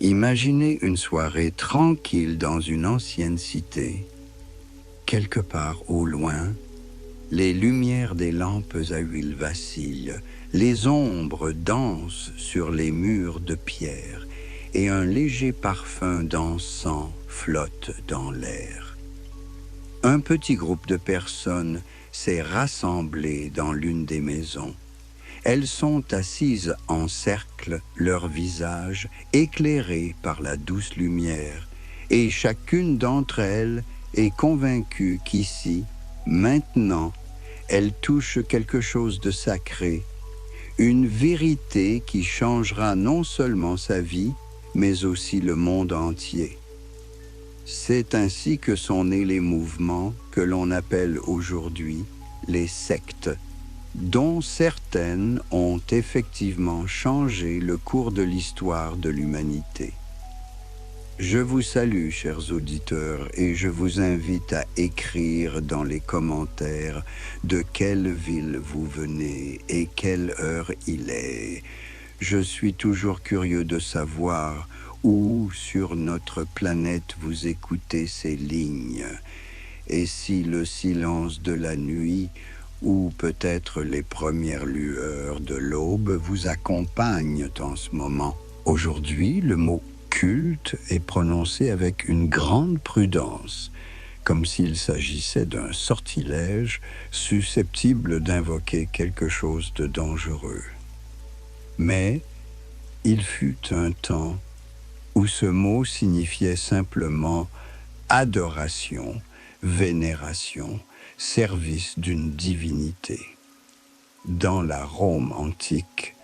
Imaginez une soirée tranquille dans une ancienne cité. Quelque part au loin, les lumières des lampes à huile vacillent, les ombres dansent sur les murs de pierre et un léger parfum d'encens flotte dans l'air. Un petit groupe de personnes s'est rassemblé dans l'une des maisons. Elles sont assises en cercle, leurs visages éclairés par la douce lumière, et chacune d'entre elles est convaincue qu'ici, maintenant, elle touche quelque chose de sacré, une vérité qui changera non seulement sa vie, mais aussi le monde entier. C'est ainsi que sont nés les mouvements que l'on appelle aujourd'hui les sectes, dont certaines ont effectivement changé le cours de l'histoire de l'humanité. Je vous salue, chers auditeurs, et je vous invite à écrire dans les commentaires de quelle ville vous venez et quelle heure il est. Je suis toujours curieux de savoir où sur notre planète vous écoutez ces lignes. Et si le silence de la nuit ou peut-être les premières lueurs de l'aube vous accompagnent en ce moment. Aujourd'hui, le mot culte est prononcé avec une grande prudence, comme s'il s'agissait d'un sortilège susceptible d'invoquer quelque chose de dangereux. Mais il fut un temps où ce mot signifiait simplement adoration, vénération, service d'une divinité. Dans la Rome antique,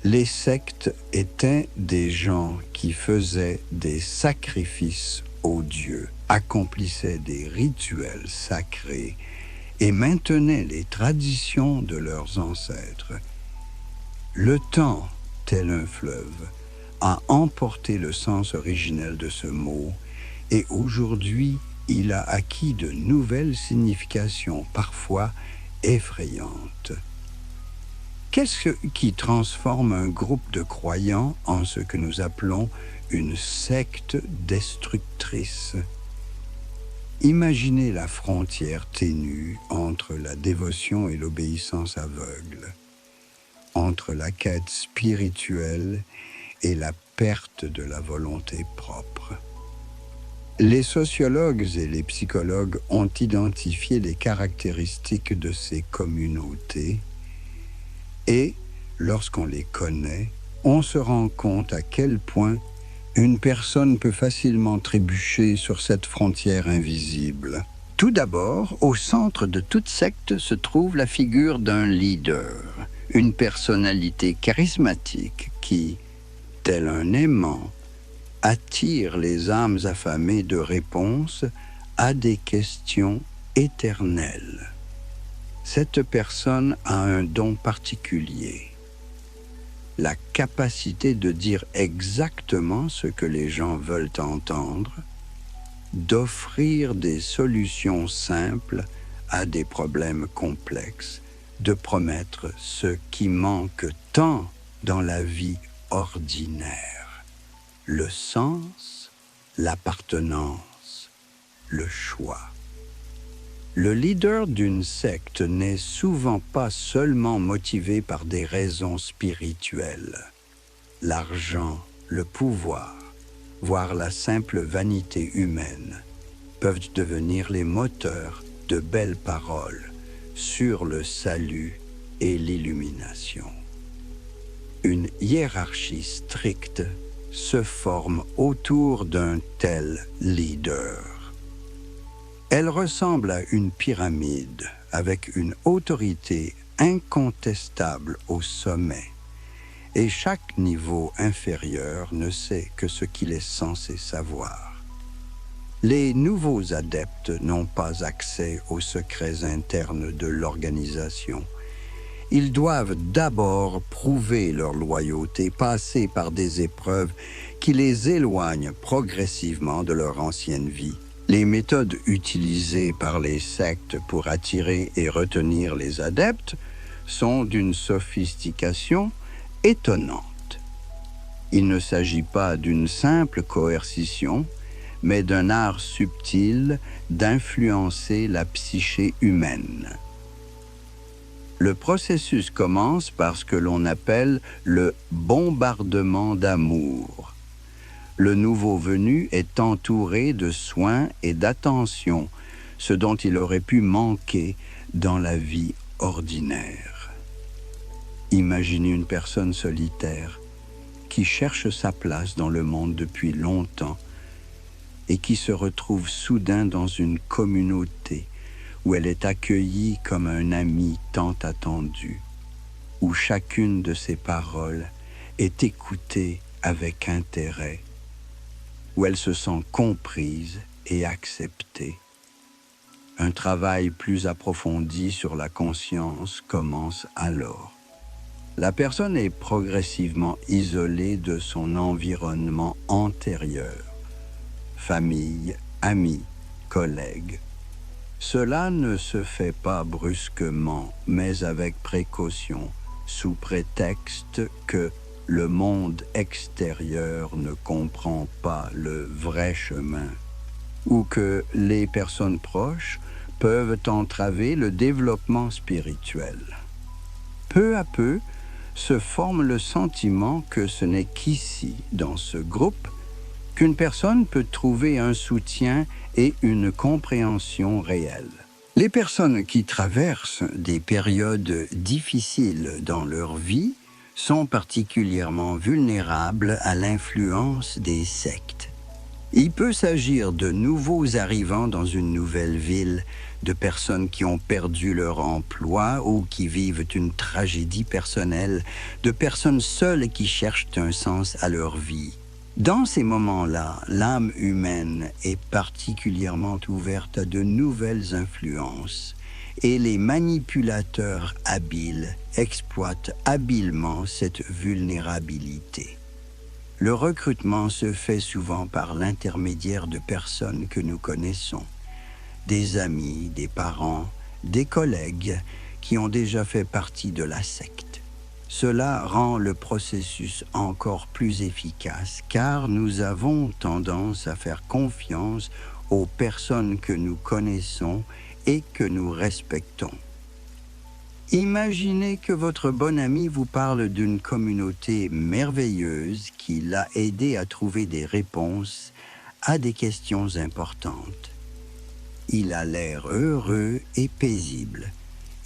les sectes étaient des gens qui faisaient des sacrifices aux dieux, accomplissaient des rituels sacrés et maintenaient les traditions de leurs ancêtres. Le temps, tel un fleuve, a emporté le sens originel de ce mot et aujourd'hui, il a acquis de nouvelles significations, parfois effrayantes. Qu'est-ce qui transforme un groupe de croyants en ce que nous appelons une secte destructrice? Imaginez la frontière ténue entre la dévotion et l'obéissance aveugle, entre la quête spirituelle et la perte de la volonté propre. Les sociologues et les psychologues ont identifié les caractéristiques de ces communautés et, lorsqu'on les connaît, on se rend compte à quel point une personne peut facilement trébucher sur cette frontière invisible. Tout d'abord, au centre de toute secte se trouve la figure d'un leader, une personnalité charismatique qui, tel un aimant, attire les âmes affamées de réponses à des questions éternelles. Cette personne a un don particulier, la capacité de dire exactement ce que les gens veulent entendre, d'offrir des solutions simples à des problèmes complexes, de promettre ce qui manque tant dans la vie ordinaire. Le sens, l'appartenance, le choix. Le leader d'une secte n'est souvent pas seulement motivé par des raisons spirituelles. L'argent, le pouvoir, voire la simple vanité humaine peuvent devenir les moteurs de belles paroles sur le salut et l'illumination. Une hiérarchie stricte se forme autour d'un tel leader. Elle ressemble à une pyramide avec une autorité incontestable au sommet, et chaque niveau inférieur ne sait que ce qu'il est censé savoir. Les nouveaux adeptes n'ont pas accès aux secrets internes de l'organisation. Ils doivent d'abord prouver leur loyauté, passer par des épreuves qui les éloignent progressivement de leur ancienne vie. Les méthodes utilisées par les sectes pour attirer et retenir les adeptes sont d'une sophistication étonnante. Il ne s'agit pas d'une simple coercition, mais d'un art subtil d'influencer la psyché humaine. Le processus commence par ce que l'on appelle le bombardement d'amour. Le nouveau venu est entouré de soins et d'attention, ce dont il aurait pu manquer dans la vie ordinaire. Imaginez une personne solitaire qui cherche sa place dans le monde depuis longtemps et qui se retrouve soudain dans une communauté où elle est accueillie comme un ami tant attendu, où chacune de ses paroles est écoutée avec intérêt, où elle se sent comprise et acceptée. Un travail plus approfondi sur la conscience commence alors. La personne est progressivement isolée de son environnement antérieur, famille, amis, collègues. Cela ne se fait pas brusquement, mais avec précaution, sous prétexte que le monde extérieur ne comprend pas le vrai chemin, ou que les personnes proches peuvent entraver le développement spirituel. Peu à peu, se forme le sentiment que ce n'est qu'ici, dans ce groupe, qu'une personne peut trouver un soutien et une compréhension réelle. Les personnes qui traversent des périodes difficiles dans leur vie sont particulièrement vulnérables à l'influence des sectes. Il peut s'agir de nouveaux arrivants dans une nouvelle ville, de personnes qui ont perdu leur emploi ou qui vivent une tragédie personnelle, de personnes seules qui cherchent un sens à leur vie. Dans ces moments-là, l'âme humaine est particulièrement ouverte à de nouvelles influences et les manipulateurs habiles exploitent habilement cette vulnérabilité. Le recrutement se fait souvent par l'intermédiaire de personnes que nous connaissons, des amis, des parents, des collègues qui ont déjà fait partie de la secte. Cela rend le processus encore plus efficace car nous avons tendance à faire confiance aux personnes que nous connaissons et que nous respectons. Imaginez que votre bon ami vous parle d'une communauté merveilleuse qui l'a aidé à trouver des réponses à des questions importantes. Il a l'air heureux et paisible,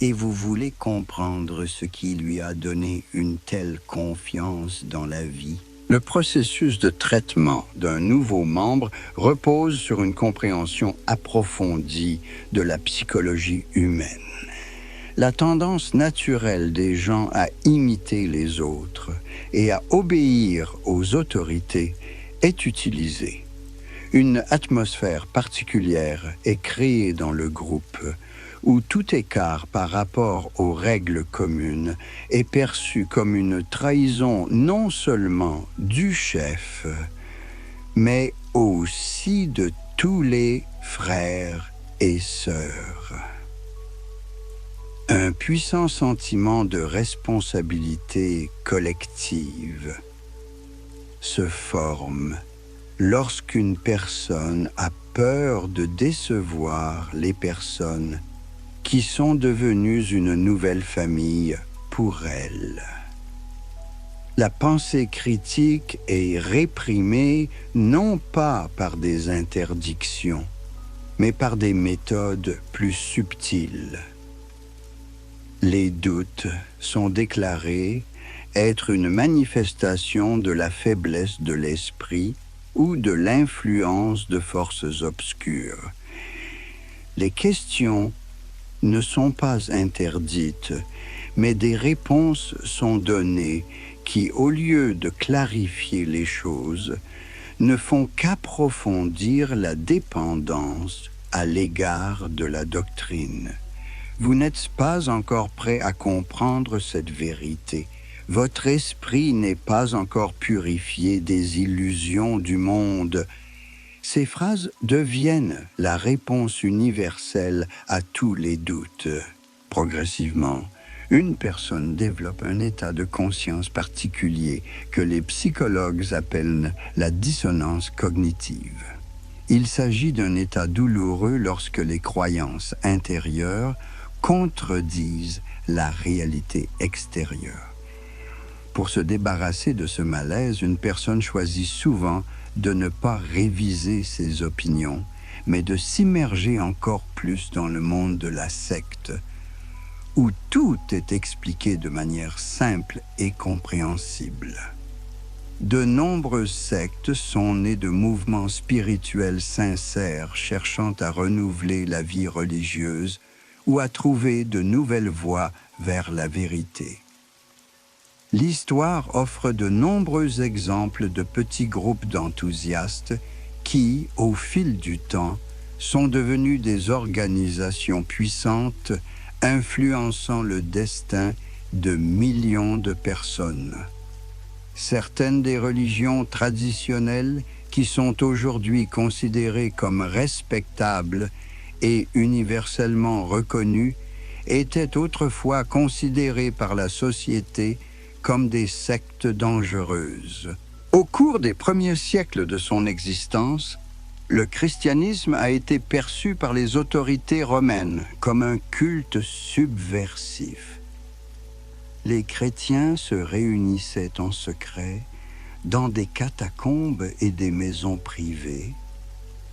et vous voulez comprendre ce qui lui a donné une telle confiance dans la vie. Le processus de traitement d'un nouveau membre repose sur une compréhension approfondie de la psychologie humaine. La tendance naturelle des gens à imiter les autres et à obéir aux autorités est utilisée. Une atmosphère particulière est créée dans le groupe où tout écart par rapport aux règles communes est perçu comme une trahison non seulement du chef, mais aussi de tous les frères et sœurs. Un puissant sentiment de responsabilité collective se forme lorsqu'une personne a peur de décevoir les personnes qui sont devenues une nouvelle famille pour elle. La pensée critique est réprimée non pas par des interdictions, mais par des méthodes plus subtiles. Les doutes sont déclarés être une manifestation de la faiblesse de l'esprit ou de l'influence de forces obscures. Les questions ne sont pas interdites, mais des réponses sont données qui, au lieu de clarifier les choses, ne font qu'approfondir la dépendance à l'égard de la doctrine. Vous n'êtes pas encore prêt à comprendre cette vérité. Votre esprit n'est pas encore purifié des illusions du monde. Ces phrases deviennent la réponse universelle à tous les doutes. Progressivement, une personne développe un état de conscience particulier que les psychologues appellent la dissonance cognitive. Il s'agit d'un état douloureux lorsque les croyances intérieures contredisent la réalité extérieure. Pour se débarrasser de ce malaise, une personne choisit souvent de ne pas réviser ses opinions, mais de s'immerger encore plus dans le monde de la secte, où tout est expliqué de manière simple et compréhensible. De nombreuses sectes sont nées de mouvements spirituels sincères cherchant à renouveler la vie religieuse ou à trouver de nouvelles voies vers la vérité. L'histoire offre de nombreux exemples de petits groupes d'enthousiastes qui, au fil du temps, sont devenus des organisations puissantes influençant le destin de millions de personnes. Certaines des religions traditionnelles qui sont aujourd'hui considérées comme respectables et universellement reconnues étaient autrefois considérées par la société comme des sectes dangereuses. Au cours des premiers siècles de son existence, le christianisme a été perçu par les autorités romaines comme un culte subversif. Les chrétiens se réunissaient en secret dans des catacombes et des maisons privées,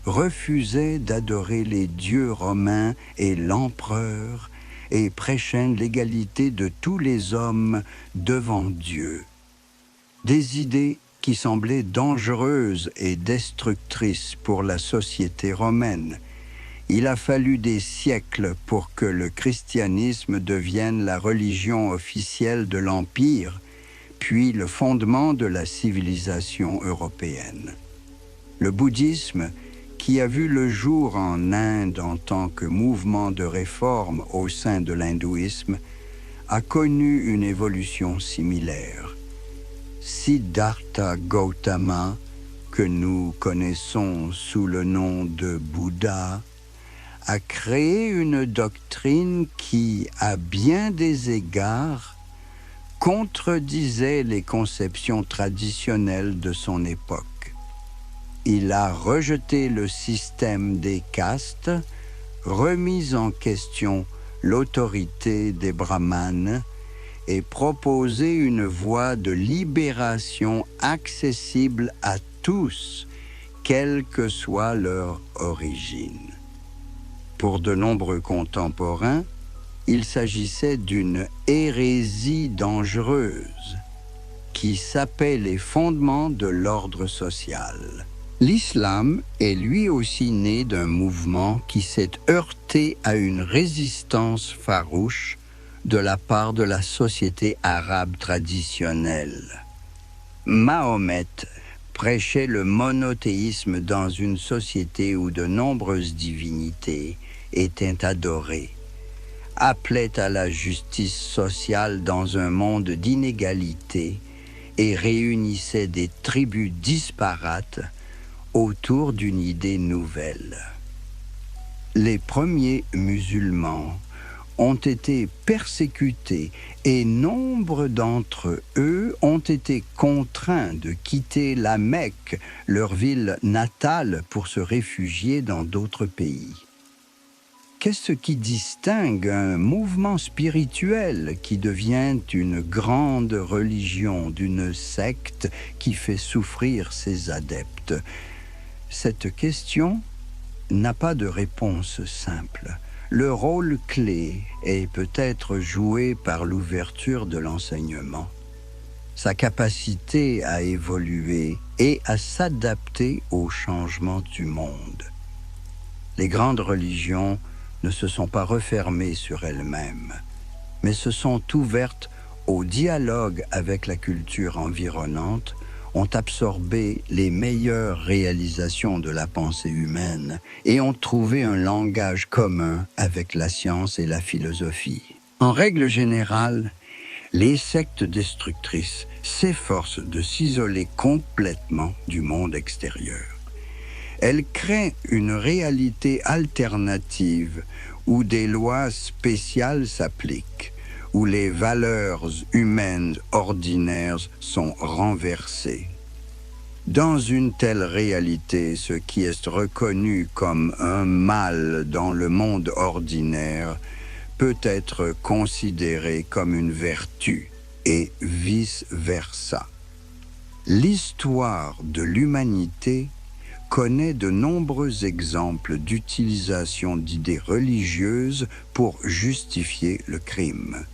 refusaient d'adorer les dieux romains et l'empereur et prêchaient l'égalité de tous les hommes devant Dieu. Des idées qui semblaient dangereuses et destructrices pour la société romaine. Il a fallu des siècles pour que le christianisme devienne la religion officielle de l'Empire, puis le fondement de la civilisation européenne. Le bouddhisme, qui a vu le jour en Inde en tant que mouvement de réforme au sein de l'hindouisme, a connu une évolution similaire. Siddhartha Gautama, que nous connaissons sous le nom de Bouddha, a créé une doctrine qui, à bien des égards, contredisait les conceptions traditionnelles de son époque. Il a rejeté le système des castes, remis en question l'autorité des brahmanes et proposé une voie de libération accessible à tous, quelle que soit leur origine. Pour de nombreux contemporains, il s'agissait d'une hérésie dangereuse qui sapait les fondements de l'ordre social. L'islam est lui aussi né d'un mouvement qui s'est heurté à une résistance farouche de la part de la société arabe traditionnelle. Mahomet prêchait le monothéisme dans une société où de nombreuses divinités étaient adorées, appelait à la justice sociale dans un monde d'inégalité et réunissait des tribus disparates autour d'une idée nouvelle. Les premiers musulmans ont été persécutés et nombre d'entre eux ont été contraints de quitter la Mecque, leur ville natale, pour se réfugier dans d'autres pays. Qu'est-ce qui distingue un mouvement spirituel qui devient une grande religion d'une secte qui fait souffrir ses adeptes? Cette question n'a pas de réponse simple. Le rôle clé est peut-être joué par l'ouverture de l'enseignement, sa capacité à évoluer et à s'adapter aux changements du monde. Les grandes religions ne se sont pas refermées sur elles-mêmes, mais se sont ouvertes au dialogue avec la culture environnante, ont absorbé les meilleures réalisations de la pensée humaine et ont trouvé un langage commun avec la science et la philosophie. En règle générale, les sectes destructrices s'efforcent de s'isoler complètement du monde extérieur. Elles créent une réalité alternative où des lois spéciales s'appliquent, où les valeurs humaines ordinaires sont renversées. Dans une telle réalité, ce qui est reconnu comme un mal dans le monde ordinaire peut être considéré comme une vertu, et vice-versa. L'histoire de l'humanité connaît de nombreux exemples d'utilisation d'idées religieuses pour justifier le crime.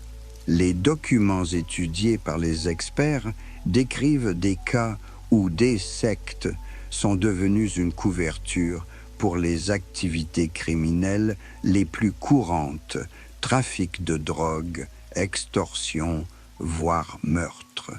Les documents étudiés par les experts décrivent des cas où des sectes sont devenues une couverture pour les activités criminelles les plus courantes, trafic de drogue, extorsion, voire meurtre.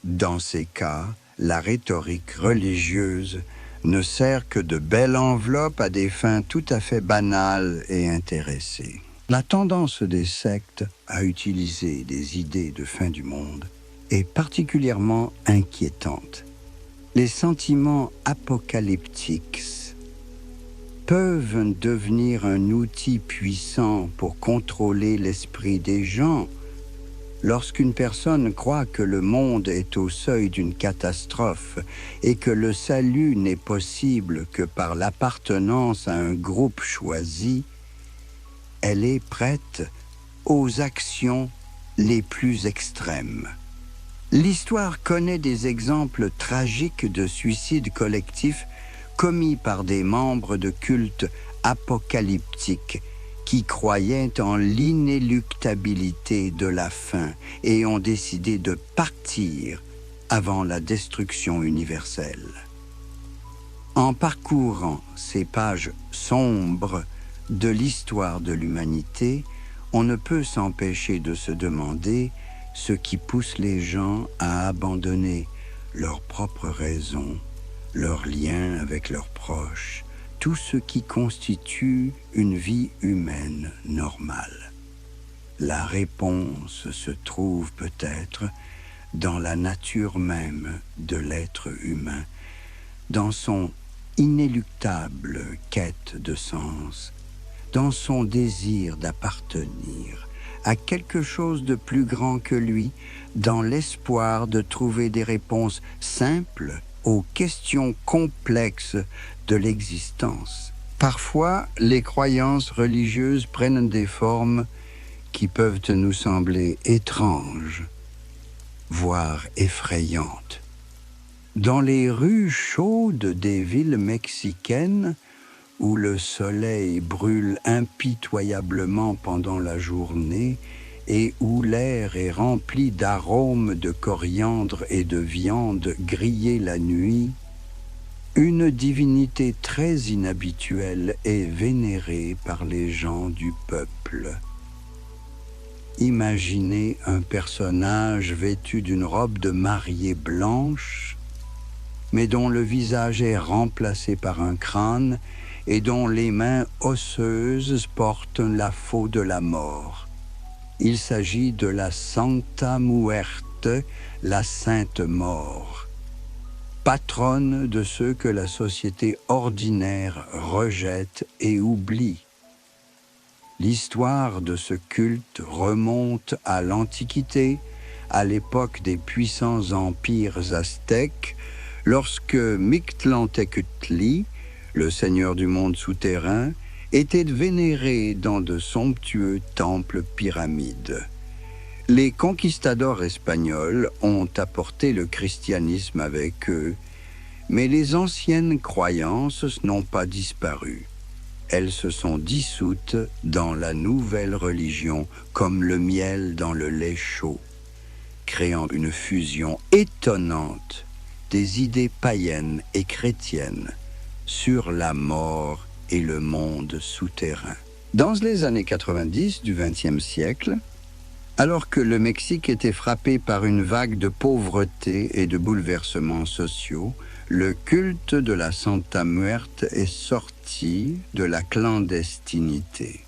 Dans ces cas, la rhétorique religieuse ne sert que de belle enveloppe à des fins tout à fait banales et intéressées. La tendance des sectes à utiliser des idées de fin du monde est particulièrement inquiétante. Les sentiments apocalyptiques peuvent devenir un outil puissant pour contrôler l'esprit des gens. Lorsqu'une personne croit que le monde est au seuil d'une catastrophe et que le salut n'est possible que par l'appartenance à un groupe choisi, elle est prête aux actions les plus extrêmes. L'histoire connaît des exemples tragiques de suicides collectifs commis par des membres de cultes apocalyptiques qui croyaient en l'inéluctabilité de la fin et ont décidé de partir avant la destruction universelle. En parcourant ces pages sombres de l'histoire de l'humanité, on ne peut s'empêcher de se demander ce qui pousse les gens à abandonner leurs propres raisons, leurs liens avec leurs proches, tout ce qui constitue une vie humaine normale. La réponse se trouve peut-être dans la nature même de l'être humain, dans son inéluctable quête de sens, dans son désir d'appartenir à quelque chose de plus grand que lui, dans l'espoir de trouver des réponses simples aux questions complexes de l'existence. Parfois, les croyances religieuses prennent des formes qui peuvent nous sembler étranges, voire effrayantes. Dans les rues chaudes des villes mexicaines, où le soleil brûle impitoyablement pendant la journée et où l'air est rempli d'arômes de coriandre et de viande grillée la nuit, une divinité très inhabituelle est vénérée par les gens du peuple. Imaginez un personnage vêtu d'une robe de mariée blanche, mais dont le visage est remplacé par un crâne et dont les mains osseuses portent la faux de la mort. Il s'agit de la Santa Muerte, la Sainte Mort, patronne de ceux que la société ordinaire rejette et oublie. L'histoire de ce culte remonte à l'Antiquité, à l'époque des puissants empires aztèques, lorsque Mictlantecutli, le seigneur du monde souterrain, était vénéré dans de somptueux temples pyramides. Les conquistadors espagnols ont apporté le christianisme avec eux, mais les anciennes croyances n'ont pas disparu. Elles se sont dissoutes dans la nouvelle religion comme le miel dans le lait chaud, créant une fusion étonnante des idées païennes et chrétiennes sur la mort et le monde souterrain. Dans les années 90 du XXe siècle, alors que le Mexique était frappé par une vague de pauvreté et de bouleversements sociaux, le culte de la Santa Muerte est sorti de la clandestinité.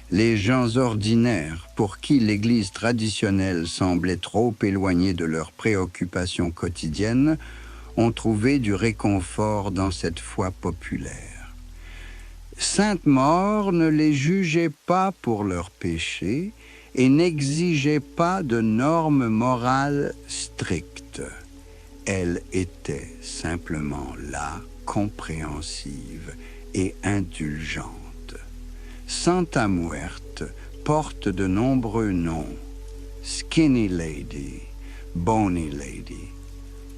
Les gens ordinaires, pour qui l'Église traditionnelle semblait trop éloignée de leurs préoccupations quotidiennes, ont trouvé du réconfort dans cette foi populaire. Sainte Mort ne les jugeait pas pour leurs péchés et n'exigeait pas de normes morales strictes. Elle était simplement là, compréhensive et indulgente. Santa Muerte porte de nombreux noms: Skinny Lady, Bony Lady,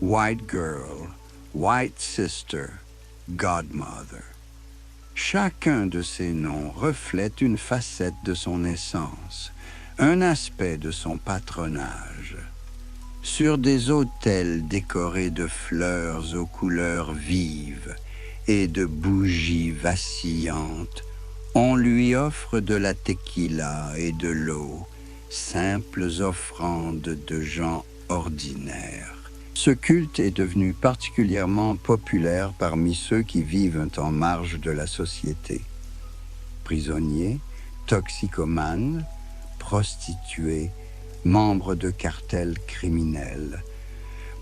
White Girl, White Sister, Godmother. Chacun de ces noms reflète une facette de son essence, un aspect de son patronage. Sur des autels décorés de fleurs aux couleurs vives et de bougies vacillantes, on lui offre de la tequila et de l'eau, simples offrandes de gens ordinaires. Ce culte est devenu particulièrement populaire parmi ceux qui vivent en marge de la société. Prisonniers, toxicomanes, prostituées, membres de cartels criminels.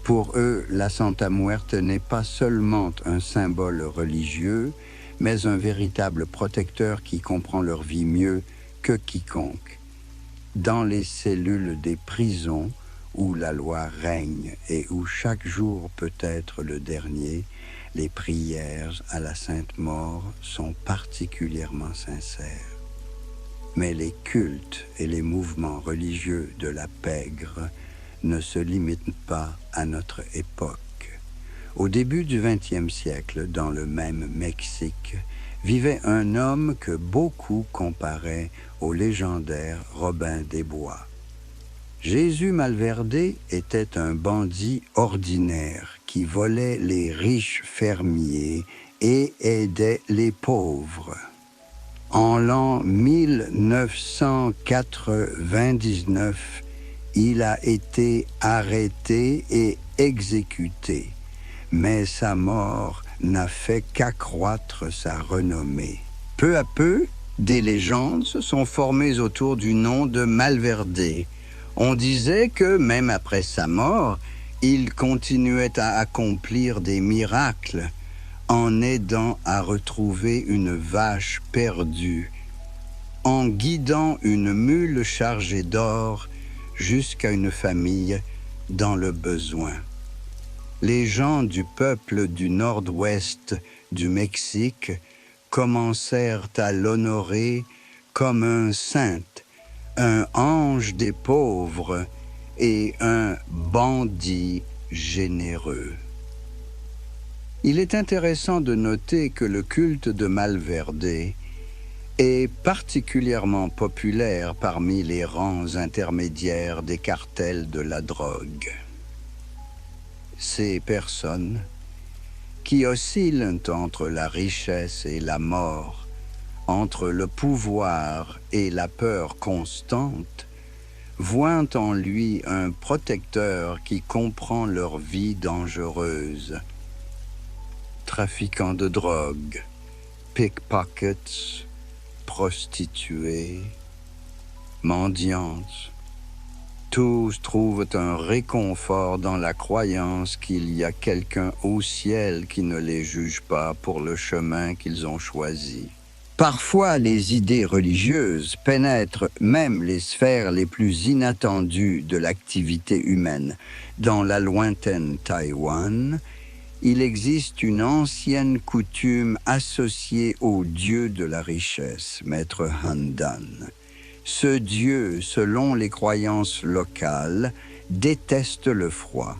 Pour eux, la Santa Muerte n'est pas seulement un symbole religieux, mais un véritable protecteur qui comprend leur vie mieux que quiconque. Dans les cellules des prisons, où la loi règne et où chaque jour peut être le dernier, les prières à la Sainte Mort sont particulièrement sincères. Mais les cultes et les mouvements religieux de la pègre ne se limitent pas à notre époque. Au début du XXe siècle, dans le même Mexique, vivait un homme que beaucoup comparaient au légendaire Robin des Bois. Jésus Malverde était un bandit ordinaire qui volait les riches fermiers et aidait les pauvres. En l'an 1999, il a été arrêté et exécuté, mais sa mort n'a fait qu'accroître sa renommée. Peu à peu, des légendes se sont formées autour du nom de Malverde. On disait que, même après sa mort, il continuait à accomplir des miracles en aidant à retrouver une vache perdue, en guidant une mule chargée d'or jusqu'à une famille dans le besoin. Les gens du peuple du nord-ouest du Mexique commencèrent à l'honorer comme un saint, un ange des pauvres et un bandit généreux. Il est intéressant de noter que le culte de Malverde est particulièrement populaire parmi les rangs intermédiaires des cartels de la drogue. Ces personnes, qui oscillent entre la richesse et la mort, entre le pouvoir et la peur constante, voient en lui un protecteur qui comprend leur vie dangereuse. Trafiquants de drogue, pickpockets, prostituées, mendiantes, tous trouvent un réconfort dans la croyance qu'il y a quelqu'un au ciel qui ne les juge pas pour le chemin qu'ils ont choisi. Parfois, les idées religieuses pénètrent même les sphères les plus inattendues de l'activité humaine. Dans la lointaine Taïwan, il existe une ancienne coutume associée au dieu de la richesse, Maître Handan. Ce dieu, selon les croyances locales, déteste le froid.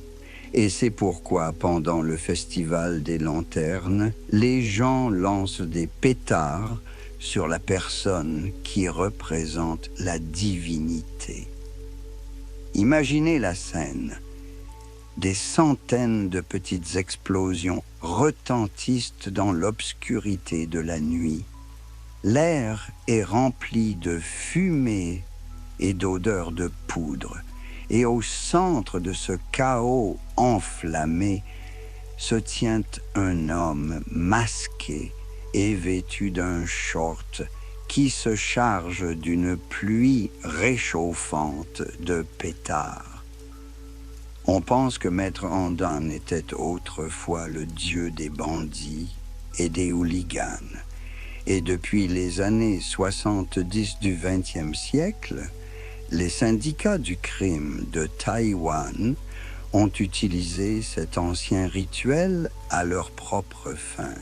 Et c'est pourquoi, pendant le festival des lanternes, les gens lancent des pétards sur la personne qui représente la divinité. Imaginez la scène. Des centaines de petites explosions retentissent dans l'obscurité de la nuit. L'air est rempli de fumée et d'odeurs de poudre. Et au centre de ce chaos enflammé se tient un homme masqué et vêtu d'un short qui se charge d'une pluie réchauffante de pétards. On pense que Maître Handan était autrefois le dieu des bandits et des hooligans. Et depuis les années 70 du XXe siècle, Les syndicats du crime de Taïwan ont utilisé cet ancien rituel à leur propre fin.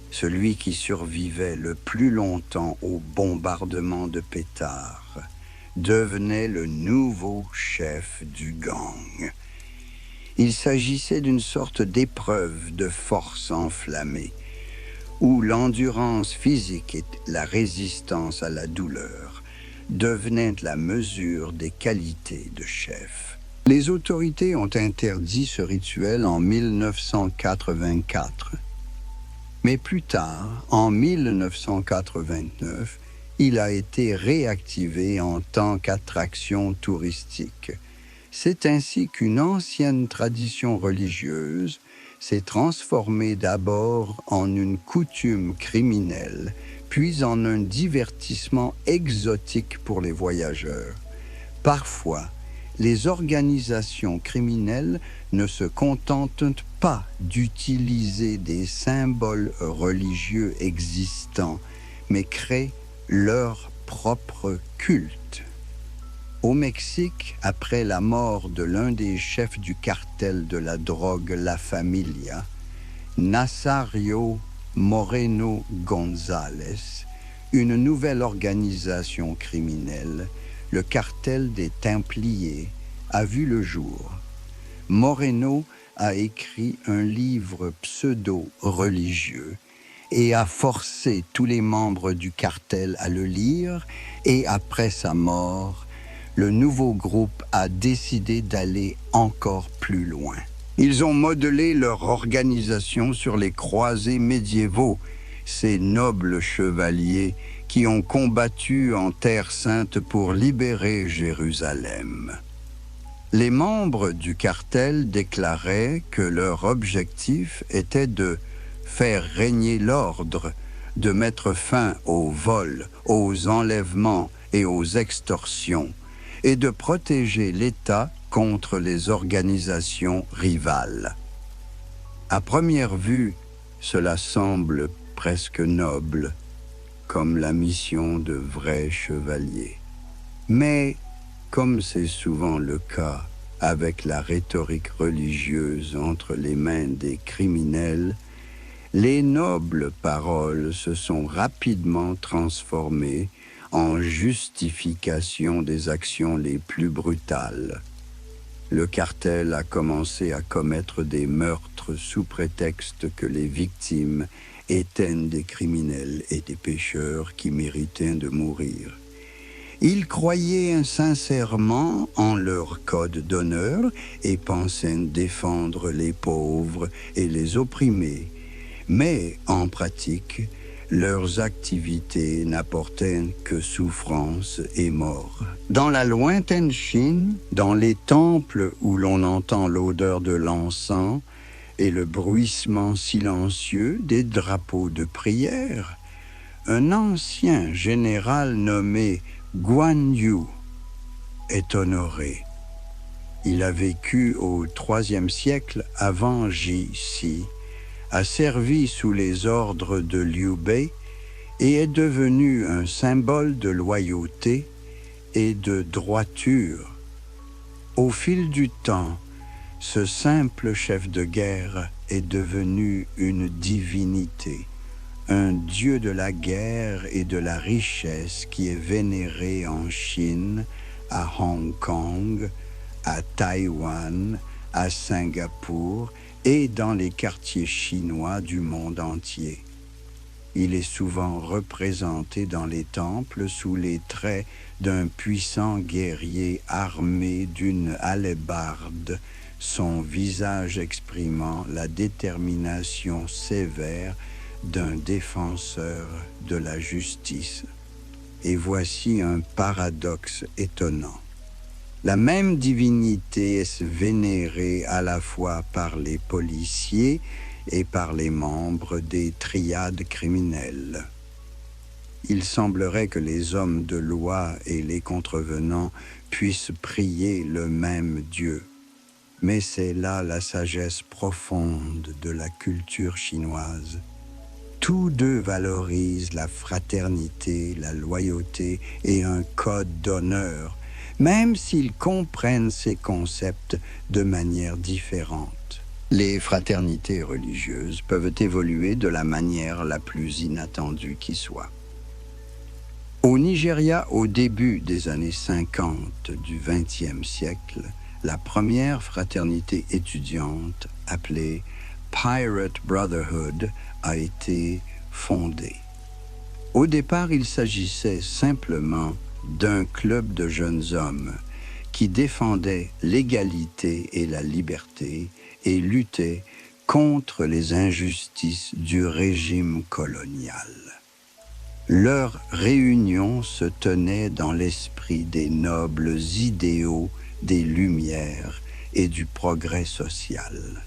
Celui qui survivait le plus longtemps au bombardement de pétards devenait le nouveau chef du gang. Il s'agissait d'une sorte d'épreuve de force enflammée, où l'endurance physique et la résistance à la douleur devenaient la mesure des qualités de chef. Les autorités ont interdit ce rituel en 1984. Mais plus tard, en 1989, il a été réactivé en tant qu'attraction touristique. C'est ainsi qu'une ancienne tradition religieuse s'est transformée d'abord en une coutume criminelle, puis en un divertissement exotique pour les voyageurs. Parfois, les organisations criminelles ne se contentent pas d'utiliser des symboles religieux existants, mais créent leur propre culte. Au Mexique, après la mort de l'un des chefs du cartel de la drogue La Familia, Nazario Moreno González, une nouvelle organisation criminelle, le cartel des Templiers, a vu le jour. Moreno a écrit un livre pseudo-religieux et a forcé tous les membres du cartel à le lire, et après sa mort, le nouveau groupe a décidé d'aller encore plus loin. Ils ont modelé leur organisation sur les croisés médiévaux, ces nobles chevaliers qui ont combattu en Terre Sainte pour libérer Jérusalem. Les membres du cartel déclaraient que leur objectif était de faire régner l'ordre, de mettre fin aux vols, aux enlèvements et aux extorsions, et de protéger l'État contre les organisations rivales. À première vue, cela semble presque noble, comme la mission de vrais chevaliers. Mais, comme c'est souvent le cas avec la rhétorique religieuse entre les mains des criminels, les nobles paroles se sont rapidement transformées en justification des actions les plus brutales. Le cartel a commencé à commettre des meurtres sous prétexte que les victimes étaient des criminels et des pécheurs qui méritaient de mourir. Ils croyaient sincèrement en leur code d'honneur et pensaient défendre les pauvres et les opprimés. Mais, en pratique, leurs activités n'apportaient que souffrance et mort. Dans la lointaine Chine, dans les temples où l'on entend l'odeur de l'encens et le bruissement silencieux des drapeaux de prière, un ancien général nommé Guan Yu est honoré. Il a vécu au IIIe siècle avant J.C., a servi sous les ordres de Liu Bei et est devenu un symbole de loyauté et de droiture. Au fil du temps, ce simple chef de guerre est devenu une divinité, un dieu de la guerre et de la richesse qui est vénéré en Chine, à Hong Kong, à Taïwan, à Singapour et dans les quartiers chinois du monde entier. Il est souvent représenté dans les temples sous les traits d'un puissant guerrier armé d'une hallebarde, son visage exprimant la détermination sévère d'un défenseur de la justice. Et voici un paradoxe étonnant. La même divinité est vénérée à la fois par les policiers et par les membres des triades criminelles. Il semblerait que les hommes de loi et les contrevenants puissent prier le même Dieu. Mais c'est là la sagesse profonde de la culture chinoise. Tous deux valorisent la fraternité, la loyauté et un code d'honneur, même s'ils comprennent ces concepts de manière différente. Les fraternités religieuses peuvent évoluer de la manière la plus inattendue qui soit. Au Nigeria, au début des années 50 du XXe siècle, la première fraternité étudiante, appelée Pirate Brotherhood, a été fondée. Au départ, il s'agissait simplement d'un club de jeunes hommes qui défendaient l'égalité et la liberté et luttaient contre les injustices du régime colonial. Leur réunion se tenait dans l'esprit des nobles idéaux des Lumières et du progrès social.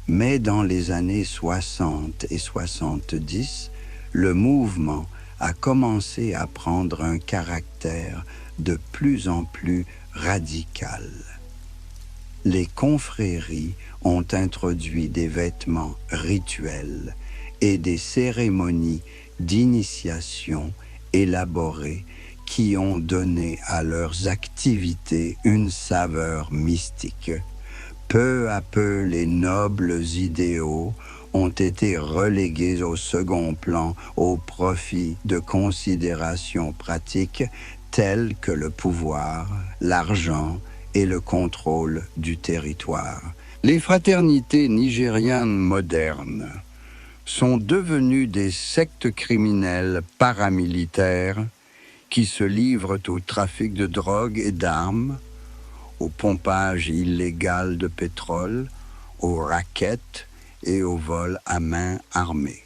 Mais dans les années 60 et 70, le mouvement a commencé à prendre un caractère de plus en plus radical. Les confréries ont introduit des vêtements rituels et des cérémonies d'initiation élaborées qui ont donné à leurs activités une saveur mystique. Peu à peu, les nobles idéaux ont été relégués au second plan au profit de considérations pratiques telles que le pouvoir, l'argent et le contrôle du territoire. Les fraternités nigérianes modernes sont devenues des sectes criminelles paramilitaires qui se livrent au trafic de drogue et d'armes, au pompage illégal de pétrole, aux rackets et au vol à main armée.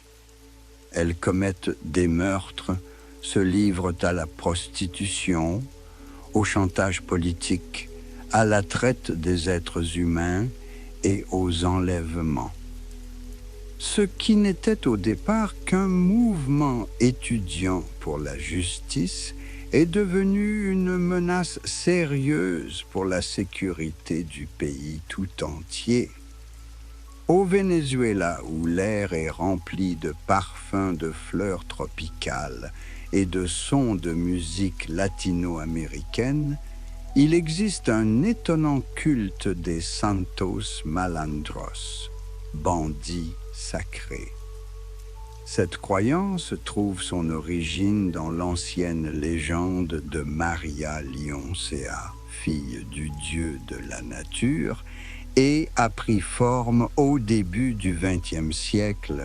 Elles commettent des meurtres, se livrent à la prostitution, au chantage politique, à la traite des êtres humains et aux enlèvements. Ce qui n'était au départ qu'un mouvement étudiant pour la justice est devenu une menace sérieuse pour la sécurité du pays tout entier. Au Venezuela, où l'air est rempli de parfums de fleurs tropicales et de sons de musique latino-américaine, il existe un étonnant culte des Santos Malandros, bandits sacrés. Cette croyance trouve son origine dans l'ancienne légende de Maria Lioncea, fille du dieu de la nature, et a pris forme au début du XXe siècle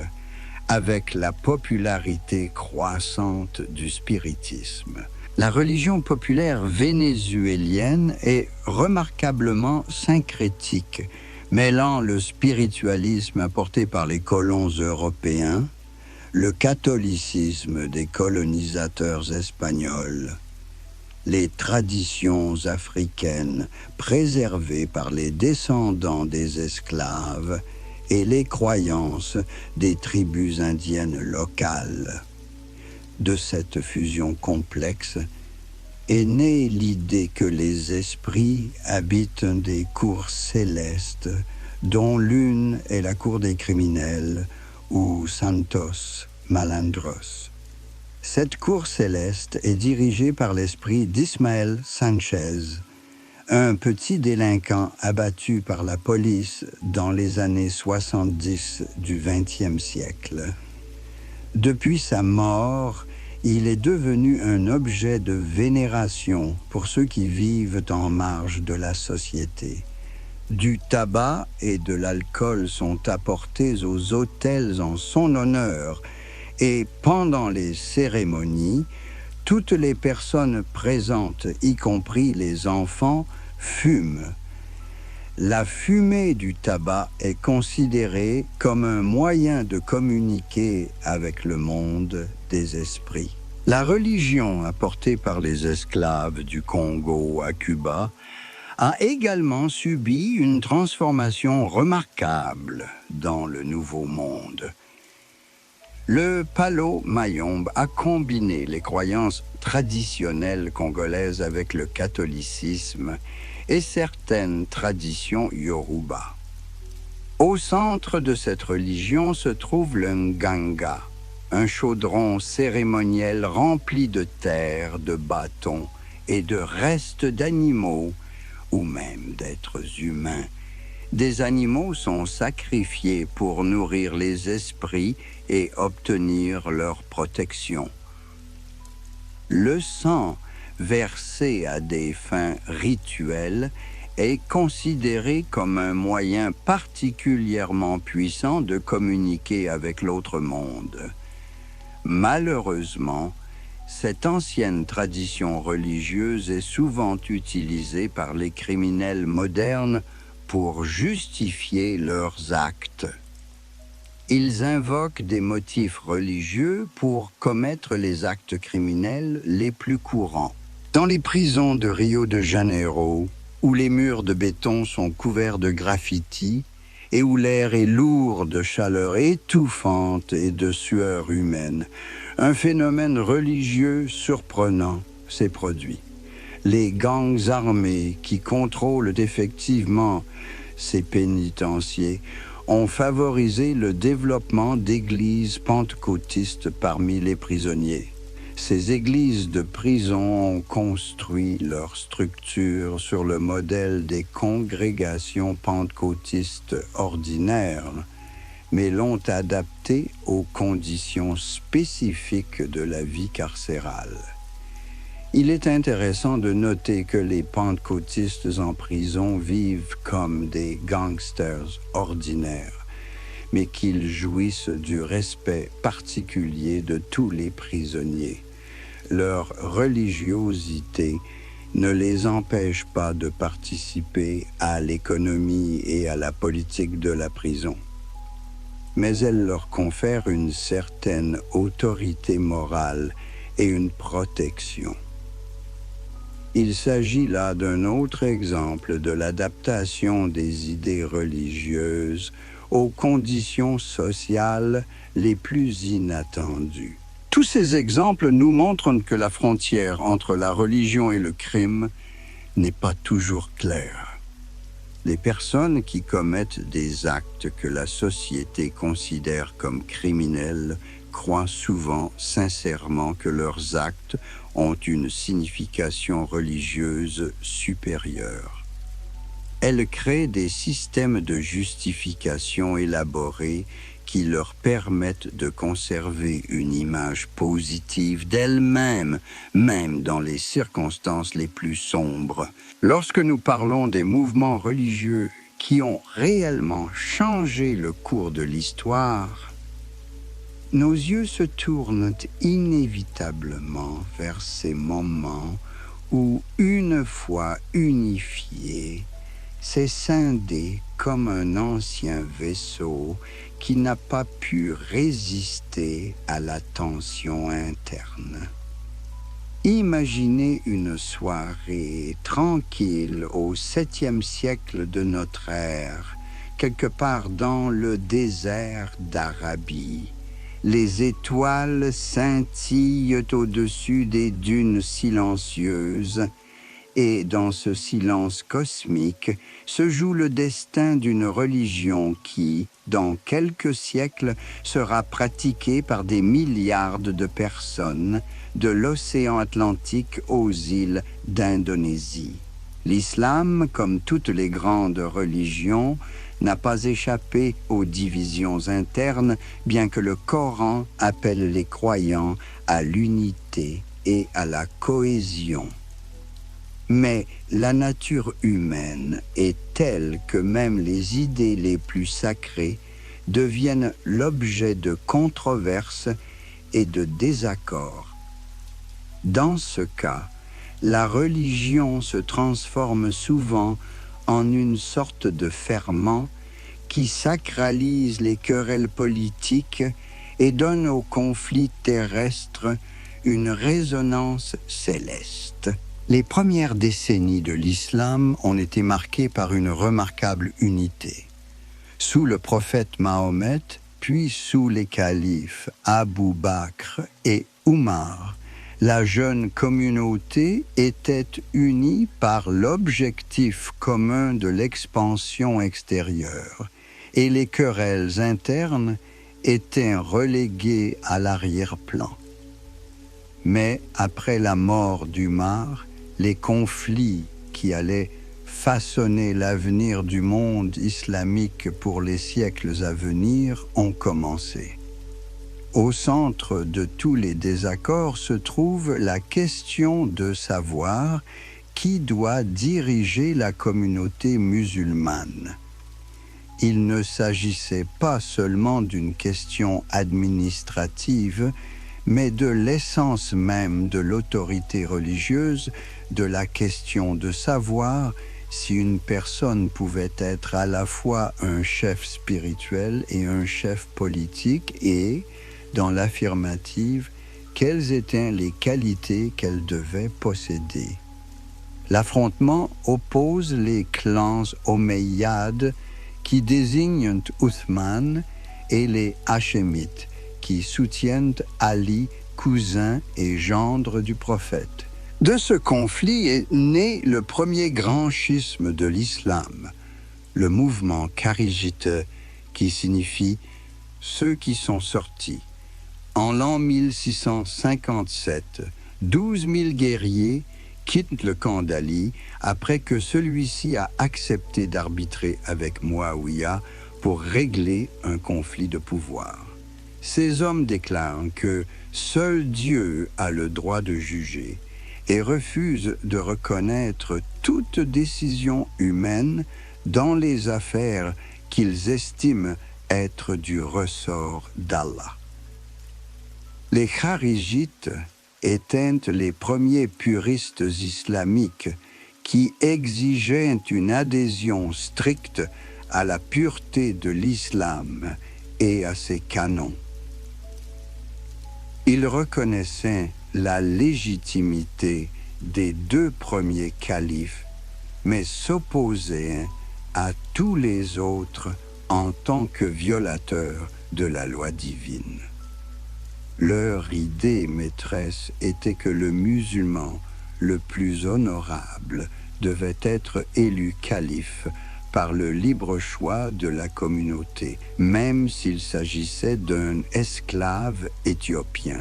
avec la popularité croissante du spiritisme. La religion populaire vénézuélienne est remarquablement syncrétique, mêlant le spiritualisme apporté par les colons européens, le catholicisme des colonisateurs espagnols, les traditions africaines préservées par les descendants des esclaves et les croyances des tribus indiennes locales. De cette fusion complexe est née l'idée que les esprits habitent des cours célestes, dont l'une est la cour des criminels, ou Santos Malandros. Cette cour céleste est dirigée par l'esprit d'Ismael Sanchez, un petit délinquant abattu par la police dans les années 70 du XXe siècle. Depuis sa mort, il est devenu un objet de vénération pour ceux qui vivent en marge de la société. Du tabac et de l'alcool sont apportés aux autels en son honneur et pendant les cérémonies, toutes les personnes présentes, y compris les enfants, fument. La fumée du tabac est considérée comme un moyen de communiquer avec le monde des esprits. La religion apportée par les esclaves du Congo à Cuba a également subi une transformation remarquable dans le Nouveau Monde. Le Palo Mayombe a combiné les croyances traditionnelles congolaises avec le catholicisme et certaines traditions yoruba. Au centre de cette religion se trouve le Nganga, un chaudron cérémoniel rempli de terre, de bâtons et de restes d'animaux, ou même d'êtres humains. Des animaux sont sacrifiés pour nourrir les esprits et obtenir leur protection. Le sang versé à des fins rituelles est considéré comme un moyen particulièrement puissant de communiquer avec l'autre monde. Malheureusement, cette ancienne tradition religieuse est souvent utilisée par les criminels modernes pour justifier leurs actes. Ils invoquent des motifs religieux pour commettre les actes criminels les plus courants. Dans les prisons de Rio de Janeiro, où les murs de béton sont couverts de graffitis et où l'air est lourd de chaleur étouffante et de sueur humaine, un phénomène religieux surprenant s'est produit. Les gangs armés qui contrôlent effectivement ces pénitenciers ont favorisé le développement d'églises pentecôtistes parmi les prisonniers. Ces églises de prison ont construit leur structure sur le modèle des congrégations pentecôtistes ordinaires, mais l'ont adaptée aux conditions spécifiques de la vie carcérale. Il est intéressant de noter que les pentecôtistes en prison vivent comme des gangsters ordinaires, mais qu'ils jouissent du respect particulier de tous les prisonniers. Leur religiosité ne les empêche pas de participer à l'économie et à la politique de la prison, mais elle leur confère une certaine autorité morale et une protection. Il s'agit là d'un autre exemple de l'adaptation des idées religieuses aux conditions sociales les plus inattendues. Tous ces exemples nous montrent que la frontière entre la religion et le crime n'est pas toujours claire. Les personnes qui commettent des actes que la société considère comme criminels croient souvent sincèrement que leurs actes ont une signification religieuse supérieure. Elles créent des systèmes de justification élaborés qui leur permettent de conserver une image positive d'elles-mêmes, même dans les circonstances les plus sombres. Lorsque nous parlons des mouvements religieux qui ont réellement changé le cours de l'histoire, nos yeux se tournent inévitablement vers ces moments où, une fois unifiés, s'est scindé comme un ancien vaisseau qui n'a pas pu résister à la tension interne. Imaginez une soirée tranquille au 7e siècle de notre ère, quelque part dans le désert d'Arabie. Les étoiles scintillent au-dessus des dunes silencieuses, et dans ce silence cosmique se joue le destin d'une religion qui, dans quelques siècles, sera pratiquée par des milliards de personnes, de l'océan Atlantique aux îles d'Indonésie. L'islam, comme toutes les grandes religions, n'a pas échappé aux divisions internes, bien que le Coran appelle les croyants à l'unité et à la cohésion. Mais la nature humaine est telle que même les idées les plus sacrées deviennent l'objet de controverses et de désaccords. Dans ce cas, la religion se transforme souvent en une sorte de ferment qui sacralise les querelles politiques et donne aux conflits terrestres une résonance céleste. Les premières décennies de l'islam ont été marquées par une remarquable unité. Sous le prophète Mahomet, puis sous les califes Abu Bakr et Umar, la jeune communauté était unie par l'objectif commun de l'expansion extérieure et les querelles internes étaient reléguées à l'arrière-plan. Mais après la mort d'Umar, les conflits qui allaient façonner l'avenir du monde islamique pour les siècles à venir ont commencé. Au centre de tous les désaccords se trouve la question de savoir qui doit diriger la communauté musulmane. Il ne s'agissait pas seulement d'une question administrative, mais de l'essence même de l'autorité religieuse, de la question de savoir si une personne pouvait être à la fois un chef spirituel et un chef politique et, dans l'affirmative, quelles étaient les qualités qu'elle devait posséder. L'affrontement oppose les clans omeyyades qui désignent Uthman et les hachémites qui soutiennent Ali, cousin et gendre du prophète. De ce conflit est né le premier grand schisme de l'islam, le mouvement kharijite, qui signifie « ceux qui sont sortis ». En l'an 1657, 12 000 guerriers quittent le camp d'Ali après que celui-ci a accepté d'arbitrer avec Muawiyah pour régler un conflit de pouvoir. Ces hommes déclarent que seul Dieu a le droit de juger et refusent de reconnaître toute décision humaine dans les affaires qu'ils estiment être du ressort d'Allah. Les Kharijites étaient les premiers puristes islamiques qui exigeaient une adhésion stricte à la pureté de l'islam et à ses canons. Ils reconnaissaient la légitimité des deux premiers califes, mais s'opposaient à tous les autres en tant que violateurs de la loi divine. Leur idée maîtresse était que le musulman le plus honorable devait être élu calife par le libre choix de la communauté, même s'il s'agissait d'un esclave éthiopien.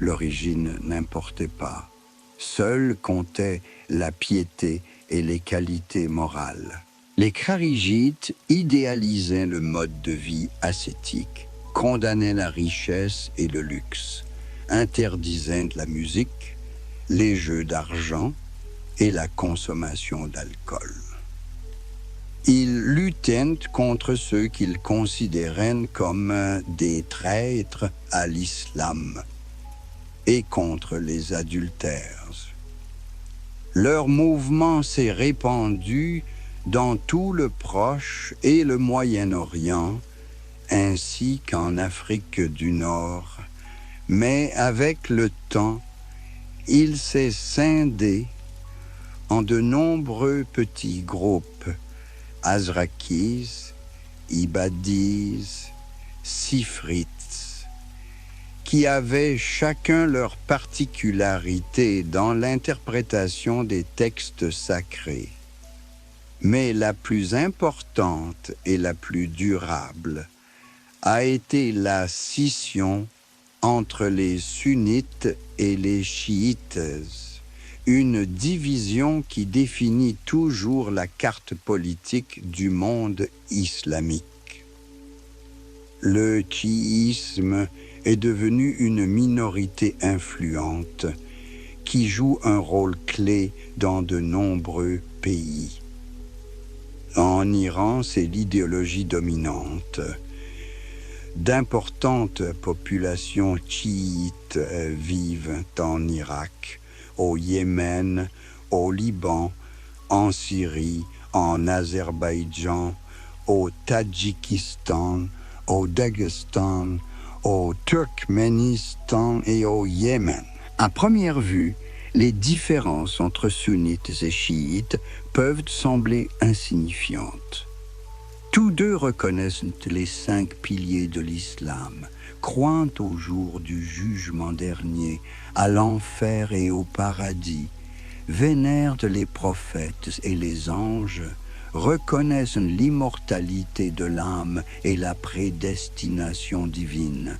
L'origine n'importait pas. Seul comptait la piété et les qualités morales. Les Kharijites idéalisaient le mode de vie ascétique, condamnaient la richesse et le luxe, interdisaient la musique, les jeux d'argent et la consommation d'alcool. Ils luttaient contre ceux qu'ils considéraient comme des traîtres à l'islam et contre les adultères. Leur mouvement s'est répandu dans tout le Proche et le Moyen-Orient, ainsi qu'en Afrique du Nord, mais avec le temps, il s'est scindé en de nombreux petits groupes, Azrakis, Ibadis, Sifrites, qui avaient chacun leur particularité dans l'interprétation des textes sacrés. Mais la plus importante et la plus durable a été la scission entre les sunnites et les chiites, une division qui définit toujours la carte politique du monde islamique. Le chiisme est devenu une minorité influente qui joue un rôle clé dans de nombreux pays. En Iran, c'est l'idéologie dominante. D'importantes populations chiites vivent en Irak, au Yémen, au Liban, en Syrie, en Azerbaïdjan, au Tadjikistan, au Daghestan, au Turkménistan et au Yémen. À première vue, les différences entre sunnites et chiites peuvent sembler insignifiantes. Tous deux reconnaissent les 5 piliers de l'islam, croient au jour du jugement dernier, à l'enfer et au paradis, vénèrent les prophètes et les anges, reconnaissent l'immortalité de l'âme et la prédestination divine,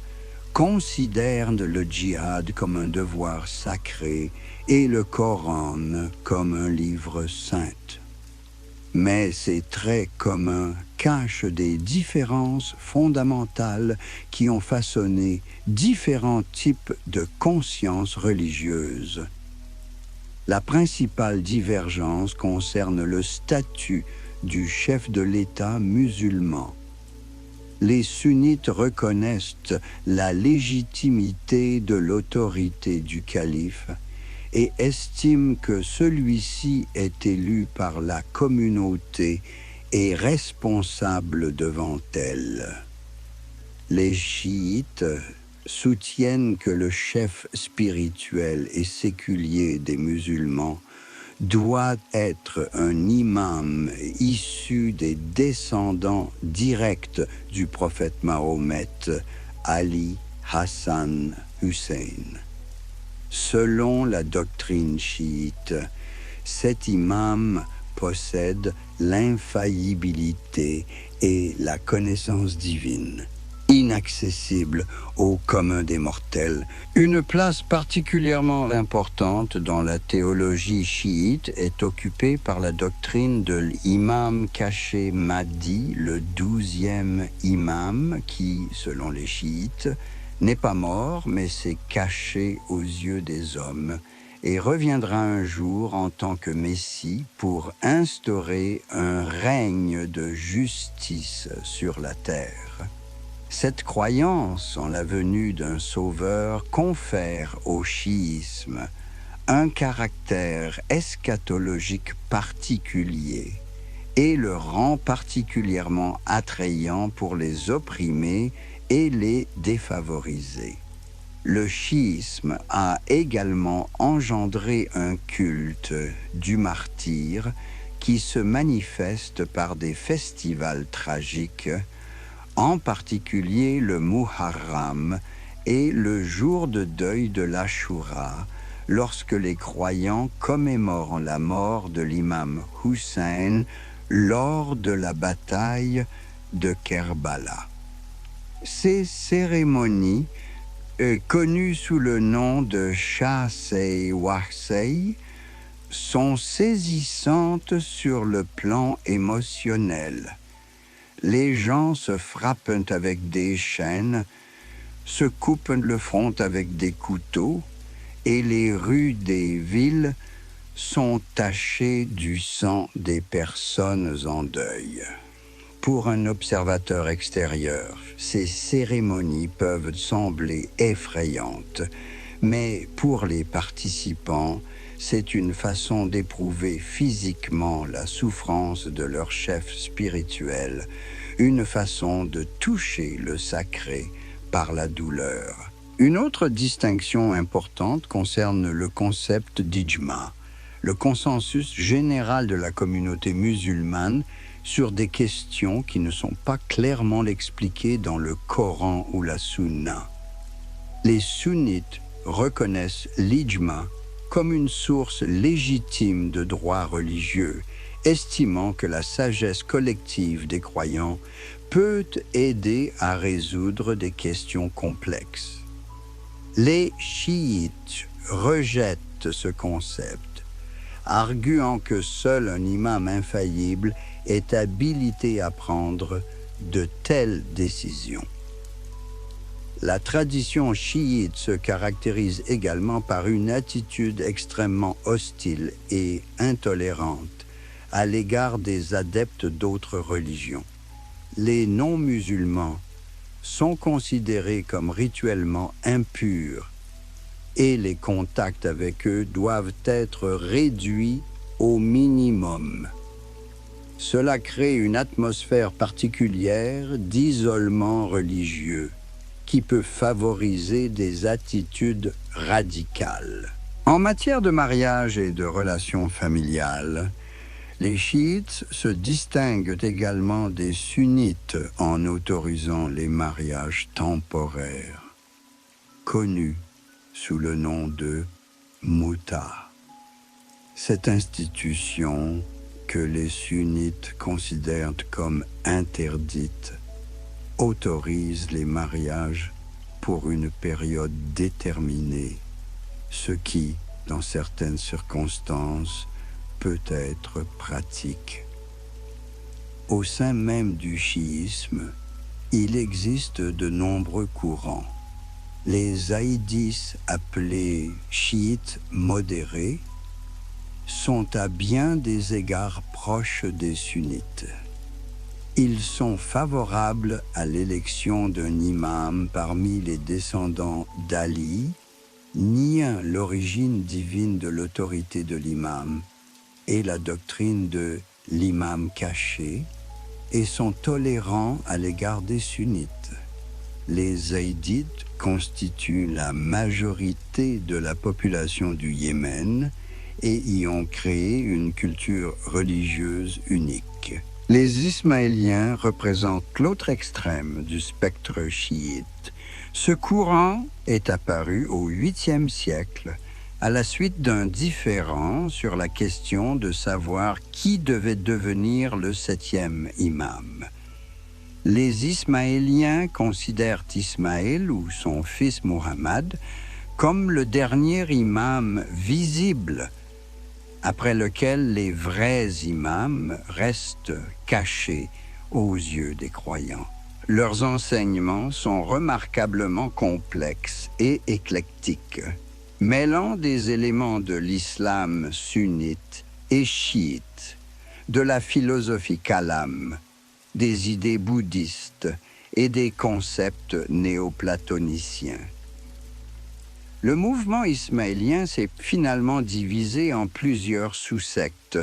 considèrent le djihad comme un devoir sacré et le Coran comme un livre saint. Mais ces traits communs cachent des différences fondamentales qui ont façonné différents types de conscience religieuse. La principale divergence concerne le statut du chef de l'État musulman. Les sunnites reconnaissent la légitimité de l'autorité du calife et estiment que celui-ci est élu par la communauté et responsable devant elle. Les chiites soutiennent que le chef spirituel et séculier des musulmans doit être un imam issu des descendants directs du prophète Mahomet, Ali, Hassan, Hussein. Selon la doctrine chiite, cet imam possède l'infaillibilité et la connaissance divine, inaccessible au commun des mortels. Une place particulièrement importante dans la théologie chiite est occupée par la doctrine de l'imam caché Mahdi, le 12e imam qui, selon les chiites, n'est pas mort, mais s'est caché aux yeux des hommes et reviendra un jour en tant que Messie pour instaurer un règne de justice sur la terre. Cette croyance en la venue d'un sauveur confère au chiisme un caractère eschatologique particulier et le rend particulièrement attrayant pour les opprimés et les défavorisés. Le chiisme a également engendré un culte du martyr qui se manifeste par des festivals tragiques, en particulier le Muharram et le jour de deuil de l'Ashura, lorsque les croyants commémorent la mort de l'imam Hussein lors de la bataille de Kerbala. Ces cérémonies, connues sous le nom de Shah-Sey Wah-Sey, sont saisissantes sur le plan émotionnel. Les gens se frappent avec des chaînes, se coupent le front avec des couteaux, et les rues des villes sont tachées du sang des personnes en deuil. Pour un observateur extérieur, ces cérémonies peuvent sembler effrayantes, mais pour les participants, c'est une façon d'éprouver physiquement la souffrance de leur chef spirituel, une façon de toucher le sacré par la douleur. Une autre distinction importante concerne le concept d'ijma, le consensus général de la communauté musulmane sur des questions qui ne sont pas clairement expliquées dans le Coran ou la Sunna. Les sunnites reconnaissent l'ijma comme une source légitime de droit religieux, estimant que la sagesse collective des croyants peut aider à résoudre des questions complexes. Les chiites rejettent ce concept, arguant que seul un imam infaillible est habilité à prendre de telles décisions. La tradition chiite se caractérise également par une attitude extrêmement hostile et intolérante à l'égard des adeptes d'autres religions. Les non-musulmans sont considérés comme rituellement impurs et les contacts avec eux doivent être réduits au minimum. Cela crée une atmosphère particulière d'isolement religieux qui peut favoriser des attitudes radicales. En matière de mariage et de relations familiales, les chiites se distinguent également des sunnites en autorisant les mariages temporaires, connus sous le nom de muta. Cette institution que les sunnites considèrent comme interdites, autorisent les mariages pour une période déterminée, ce qui, dans certaines circonstances, peut être pratique. Au sein même du chiisme, il existe de nombreux courants. Les zaïdis, appelés chiites modérés, sont à bien des égards proches des sunnites. Ils sont favorables à l'élection d'un imam parmi les descendants d'Ali, niant l'origine divine de l'autorité de l'imam et la doctrine de l'imam caché, et sont tolérants à l'égard des sunnites. Les zaïdites constituent la majorité de la population du Yémen et y ont créé une culture religieuse unique. Les Ismaéliens représentent l'autre extrême du spectre chiite. Ce courant est apparu au 8e siècle à la suite d'un différend sur la question de savoir qui devait devenir le 7e imam. Les Ismaéliens considèrent Ismaël ou son fils Mohammed comme le dernier imam visible, après lequel les vrais imams restent cachés aux yeux des croyants. Leurs enseignements sont remarquablement complexes et éclectiques, mêlant des éléments de l'islam sunnite et chiite, de la philosophie kalam, des idées bouddhistes et des concepts néoplatoniciens. Le mouvement ismaélien s'est finalement divisé en plusieurs sous-sectes: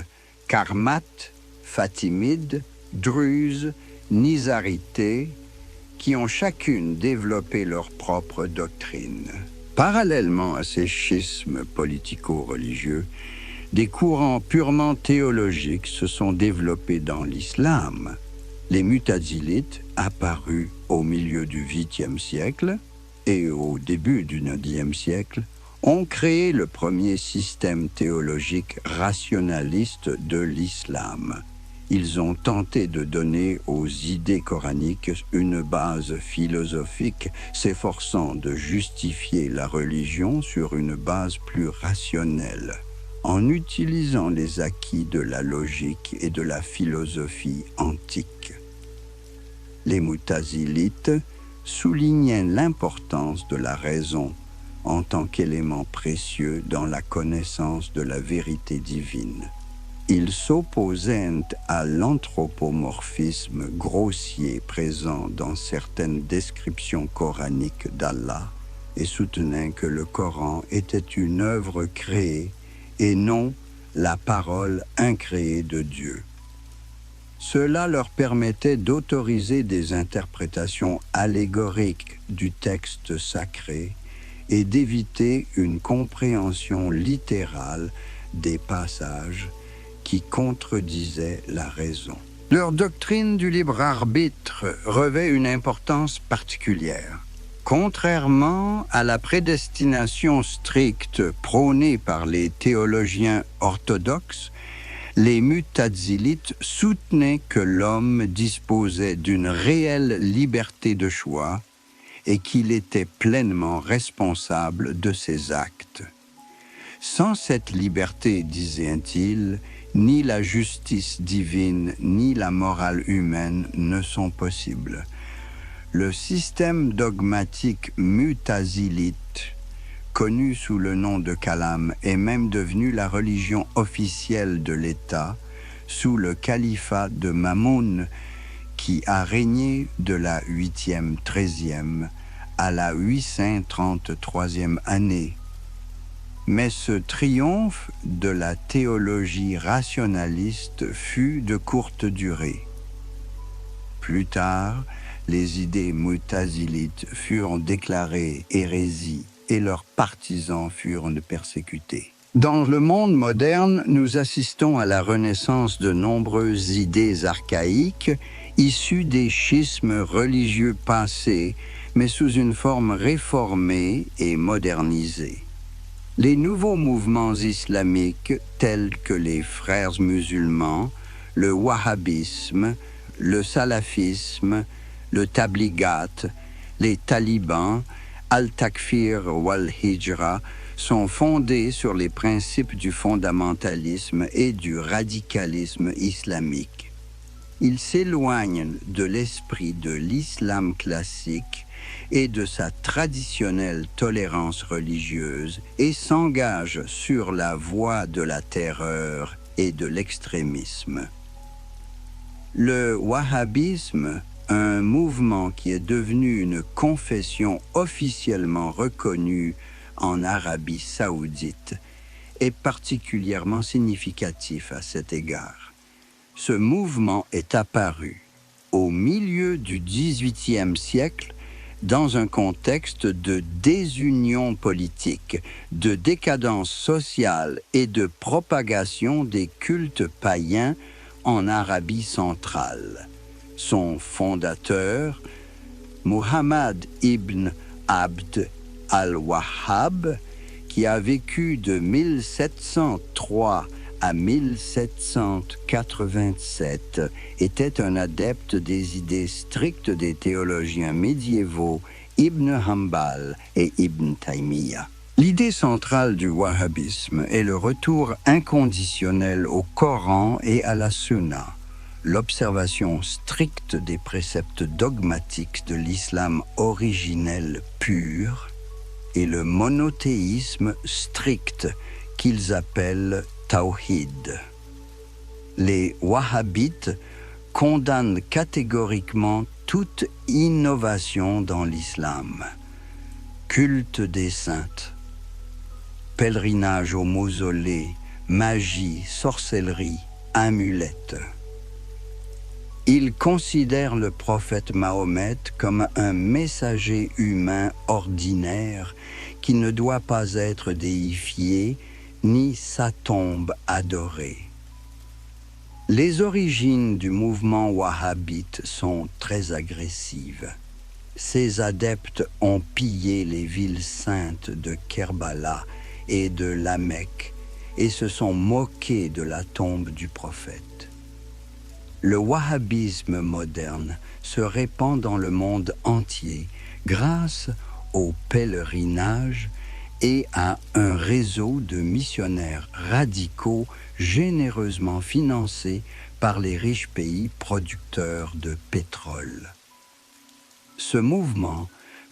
karmates, fatimides, druzes, nizarités, qui ont chacune développé leur propre doctrine. Parallèlement à ces schismes politico-religieux, des courants purement théologiques se sont développés dans l'islam. Les Mu'tazilites, apparus au milieu du 8e siècle et au début du 9e siècle, ont créé le premier système théologique rationaliste de l'islam. Ils ont tenté de donner aux idées coraniques une base philosophique, s'efforçant de justifier la religion sur une base plus rationnelle, en utilisant les acquis de la logique et de la philosophie antique. Les Mu'tazilites soulignaient l'importance de la raison en tant qu'élément précieux dans la connaissance de la vérité divine. Ils s'opposaient à l'anthropomorphisme grossier présent dans certaines descriptions coraniques d'Allah et soutenaient que le Coran était une œuvre créée et non la parole incréée de Dieu. Cela leur permettait d'autoriser des interprétations allégoriques du texte sacré et d'éviter une compréhension littérale des passages qui contredisaient la raison. Leur doctrine du libre arbitre revêt une importance particulière. Contrairement à la prédestination stricte prônée par les théologiens orthodoxes, les Mu'tazilites soutenaient que l'homme disposait d'une réelle liberté de choix et qu'il était pleinement responsable de ses actes. Sans cette liberté, disaient-ils, ni la justice divine ni la morale humaine ne sont possibles. Le système dogmatique mu'tazilite, connu sous le nom de Kalam, est même devenu la religion officielle de l'État sous le califat de Mamoun, qui a régné de la 8e, 13e à la 833e année. Mais ce triomphe de la théologie rationaliste fut de courte durée. Plus tard, les idées mu'tazilites furent déclarées hérésie et leurs partisans furent persécutés. Dans le monde moderne, nous assistons à la renaissance de nombreuses idées archaïques issues des schismes religieux passés, mais sous une forme réformée et modernisée. Les nouveaux mouvements islamiques tels que les frères musulmans, le wahhabisme, le salafisme, le tabligat, les talibans, al-takfir wal-hijra sont fondés sur les principes du fondamentalisme et du radicalisme islamique. Ils s'éloignent de l'esprit de l'islam classique et de sa traditionnelle tolérance religieuse et s'engagent sur la voie de la terreur et de l'extrémisme. Le wahhabisme, un mouvement qui est devenu une confession officiellement reconnue en Arabie saoudite, est particulièrement significatif à cet égard. Ce mouvement est apparu au milieu du XVIIIe siècle dans un contexte de désunion politique, de décadence sociale et de propagation des cultes païens en Arabie centrale. Son fondateur, Muhammad ibn Abd al-Wahhab, qui a vécu de 1703 à 1787, était un adepte des idées strictes des théologiens médiévaux Ibn Hanbal et Ibn Taymiyyah. L'idée centrale du wahhabisme est le retour inconditionnel au Coran et à la Sunna, l'observation stricte des préceptes dogmatiques de l'islam originel pur et le monothéisme strict qu'ils appellent Tawhid. Les wahhabites condamnent catégoriquement toute innovation dans l'islam. Culte des saintes, pèlerinage au mausolée, magie, sorcellerie, amulettes. Ils considèrent le prophète Mahomet comme un messager humain ordinaire qui ne doit pas être déifié ni sa tombe adorée. Les origines du mouvement wahhabite sont très agressives. Ces adeptes ont pillé les villes saintes de Kerbala et de la Mecque et se sont moqués de la tombe du prophète. Le wahhabisme moderne se répand dans le monde entier grâce au pèlerinage et à un réseau de missionnaires radicaux généreusement financés par les riches pays producteurs de pétrole. Ce mouvement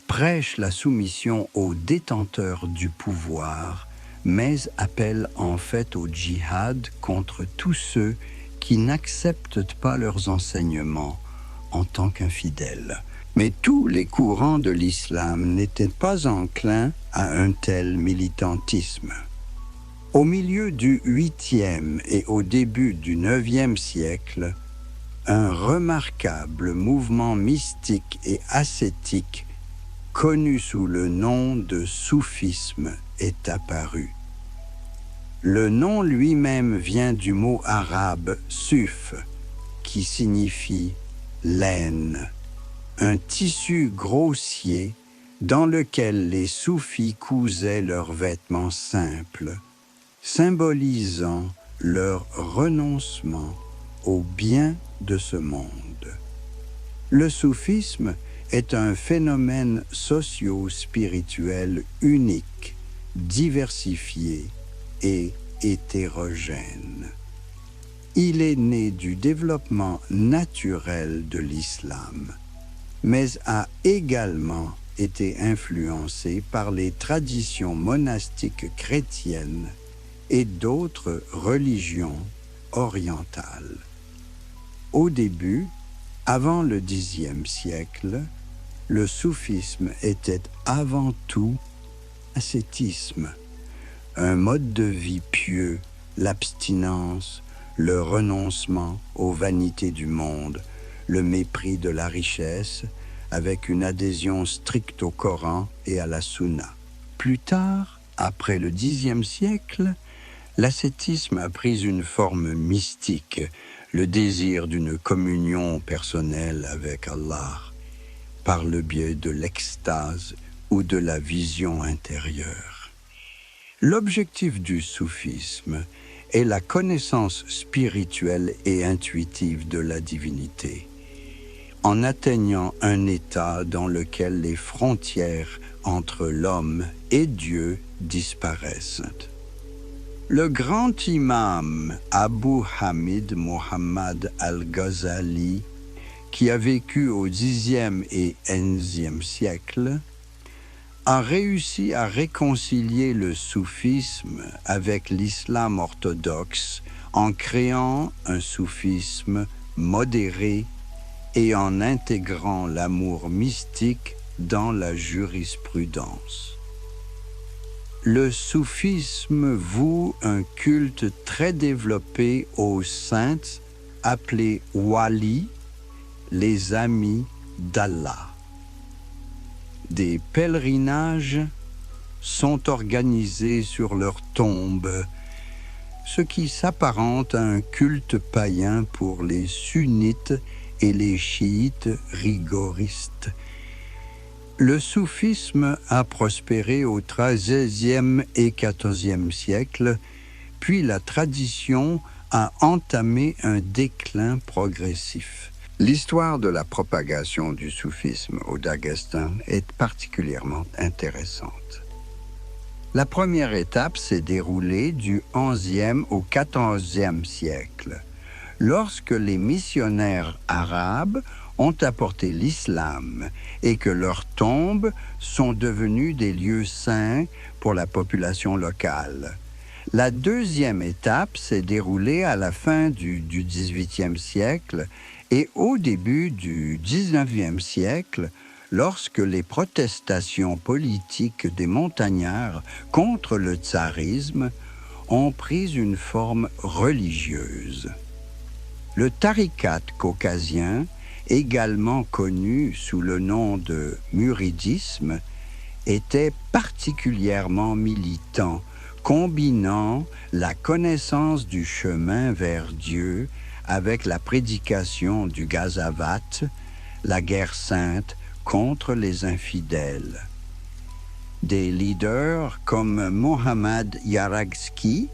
prêche la soumission aux détenteurs du pouvoir, mais appelle en fait au djihad contre tous ceux qui n'acceptent pas leurs enseignements en tant qu'infidèles. Mais tous les courants de l'islam n'étaient pas enclins à un tel militantisme. Au milieu du 8e et au début du 9e siècle, un remarquable mouvement mystique et ascétique, connu sous le nom de soufisme, est apparu. Le nom lui-même vient du mot arabe « suf », qui signifie « laine », un tissu grossier dans lequel les soufis cousaient leurs vêtements simples, symbolisant leur renoncement au bien de ce monde. Le soufisme est un phénomène socio-spirituel unique, diversifié et hétérogène. Il est né du développement naturel de l'islam, mais a également été influencé par les traditions monastiques chrétiennes et d'autres religions orientales. Au début, avant le Xe siècle, le soufisme était avant tout ascétisme, un mode de vie pieux, l'abstinence, le renoncement aux vanités du monde, le mépris de la richesse, avec une adhésion stricte au Coran et à la Sunna. Plus tard, après le Xe siècle, l'ascétisme a pris une forme mystique, le désir d'une communion personnelle avec Allah, par le biais de l'extase ou de la vision intérieure. L'objectif du soufisme est la connaissance spirituelle et intuitive de la divinité, en atteignant un état dans lequel les frontières entre l'homme et Dieu disparaissent. Le grand imam Abu Hamid Muhammad al-Ghazali, qui a vécu au Xe et XIe siècle, a réussi à réconcilier le soufisme avec l'islam orthodoxe en créant un soufisme modéré et en intégrant l'amour mystique dans la jurisprudence. Le soufisme voue un culte très développé aux saintes appelés wali, les amis d'Allah. Des pèlerinages sont organisés sur leurs tombes, ce qui s'apparente à un culte païen pour les sunnites et les chiites rigoristes. Le soufisme a prospéré au XIIIe et XIVe siècle, puis la tradition a entamé un déclin progressif. L'histoire de la propagation du soufisme au Daghestan est particulièrement intéressante. La première étape s'est déroulée du XIe au XIVe siècle, lorsque les missionnaires arabes ont apporté l'islam et que leurs tombes sont devenues des lieux saints pour la population locale. La deuxième étape s'est déroulée à la fin du XVIIIe siècle et au début du XIXe siècle, lorsque les protestations politiques des montagnards contre le tsarisme ont pris une forme religieuse. Le tariqat caucasien, également connu sous le nom de muridisme, était particulièrement militant, combinant la connaissance du chemin vers Dieu avec la prédication du Ghazavat, la guerre sainte contre les infidèles. Des leaders comme Mohammad Yaragski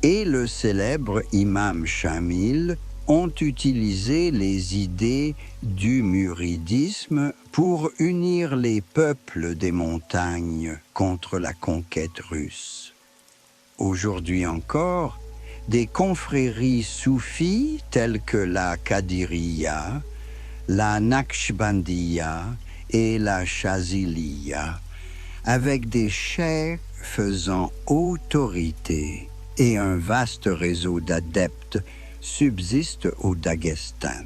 et le célèbre imam Shamil ont utilisé les idées du muridisme pour unir les peuples des montagnes contre la conquête russe. Aujourd'hui encore, des confréries soufis telles que la Qadiriya, la Naqshbandiya et la Chaziliya, avec des cheikhs faisant autorité et un vaste réseau d'adeptes, subsistent au Daghestan.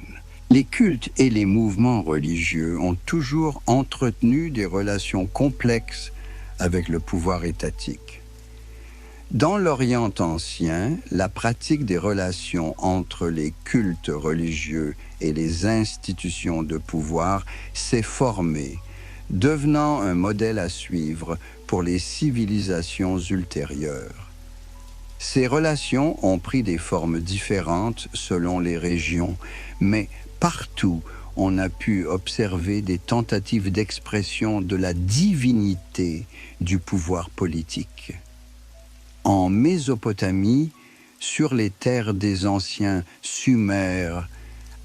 Les cultes et les mouvements religieux ont toujours entretenu des relations complexes avec le pouvoir étatique. Dans l'Orient ancien, la pratique des relations entre les cultes religieux et les institutions de pouvoir s'est formée, devenant un modèle à suivre pour les civilisations ultérieures. Ces relations ont pris des formes différentes selon les régions, mais partout on a pu observer des tentatives d'expression de la divinité du pouvoir politique. En Mésopotamie, sur les terres des anciens Sumères,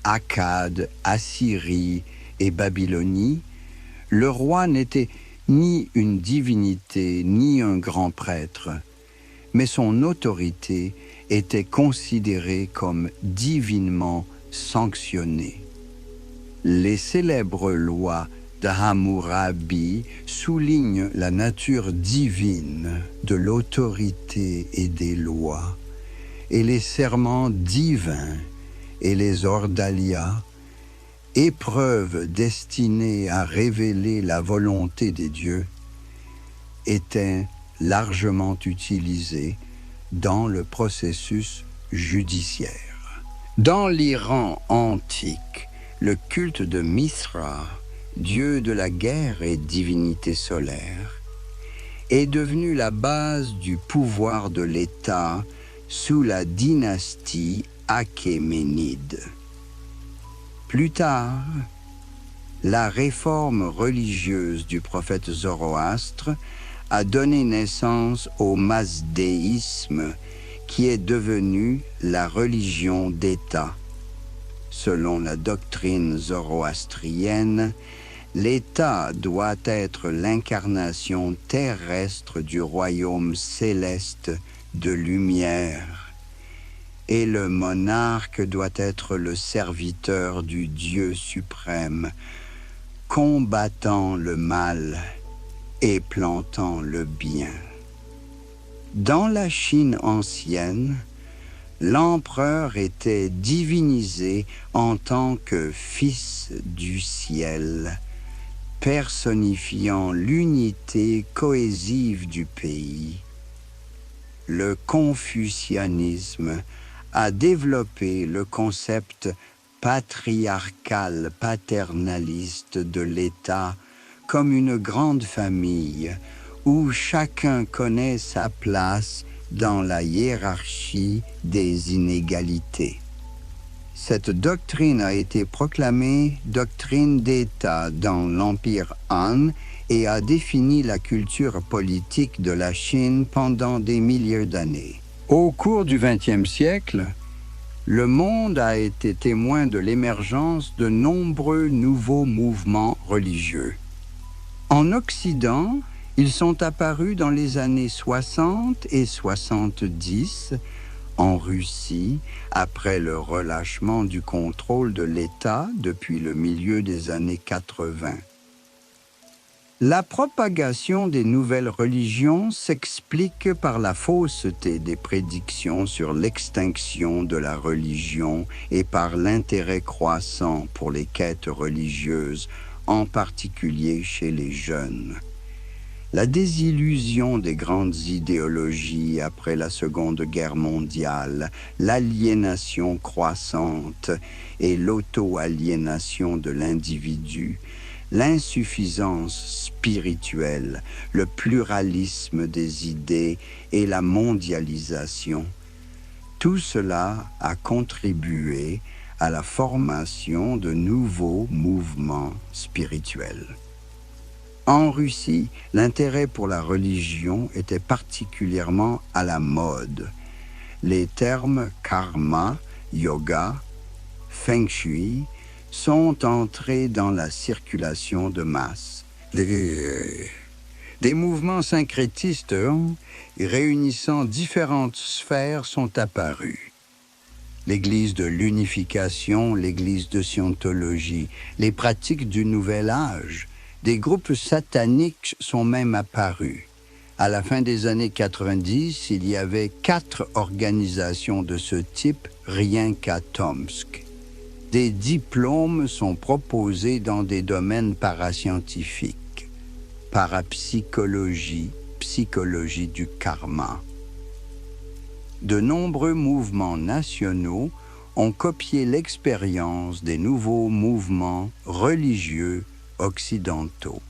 Akkad, Assyrie et Babylonie, le roi n'était ni une divinité ni un grand prêtre, mais son autorité était considérée comme divinement sanctionnée. Les célèbres lois d'Hammurabi soulignent la nature divine de l'autorité et des lois, et les serments divins et les ordalias, épreuves destinées à révéler la volonté des dieux, étaient largement utilisé dans le processus judiciaire. Dans l'Iran antique, le culte de Mithra, dieu de la guerre et divinité solaire, est devenu la base du pouvoir de l'État sous la dynastie achéménide. Plus tard, la réforme religieuse du prophète Zoroastre a donné naissance au mazdéisme, qui est devenu la religion d'État. Selon la doctrine zoroastrienne, l'État doit être l'incarnation terrestre du royaume céleste de lumière, et le monarque doit être le serviteur du Dieu suprême, combattant le mal et plantant le bien. Dans la Chine ancienne, l'empereur était divinisé en tant que fils du ciel, personnifiant l'unité cohésive du pays. Le confucianisme a développé le concept patriarcal paternaliste de l'État comme une grande famille où chacun connaît sa place dans la hiérarchie des inégalités. Cette doctrine a été proclamée doctrine d'État dans l'Empire Han et a défini la culture politique de la Chine pendant des milliers d'années. Au cours du XXe siècle, le monde a été témoin de l'émergence de nombreux nouveaux mouvements religieux. En Occident, ils sont apparus dans les années 60 et 70 en Russie, après le relâchement du contrôle de l'État depuis le milieu des années 80. La propagation des nouvelles religions s'explique par la fausseté des prédictions sur l'extinction de la religion et par l'intérêt croissant pour les quêtes religieuses, en particulier chez les jeunes. La désillusion des grandes idéologies après la Seconde Guerre mondiale, l'aliénation croissante et l'auto-aliénation de l'individu, l'insuffisance spirituelle, le pluralisme des idées et la mondialisation, tout cela a contribué à la formation de nouveaux mouvements spirituels. En Russie, l'intérêt pour la religion était particulièrement à la mode. Les termes karma, yoga, feng shui sont entrés dans la circulation de masse. Des mouvements syncrétistes réunissant différentes sphères sont apparus. L'Église de l'unification, l'Église de scientologie, les pratiques du Nouvel Âge. Des groupes sataniques sont même apparus. À la fin des années 90, il y avait 4 organisations de ce type rien qu'à Tomsk. Des diplômes sont proposés dans des domaines parascientifiques, parapsychologie, psychologie du karma. De nombreux mouvements nationaux ont copié l'expérience des nouveaux mouvements religieux occidentaux.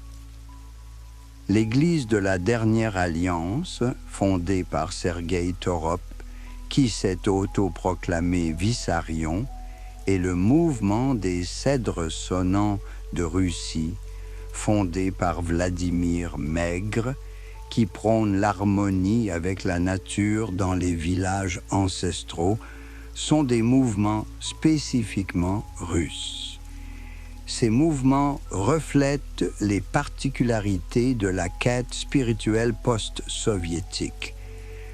L'Église de la Dernière Alliance, fondée par Sergueï Torop, qui s'est autoproclamé Vissarion, et le mouvement des Cèdres sonnants de Russie, fondé par Vladimir Maigre, qui prône l'harmonie avec la nature dans les villages ancestraux, sont des mouvements spécifiquement russes. Ces mouvements reflètent les particularités de la quête spirituelle post-soviétique,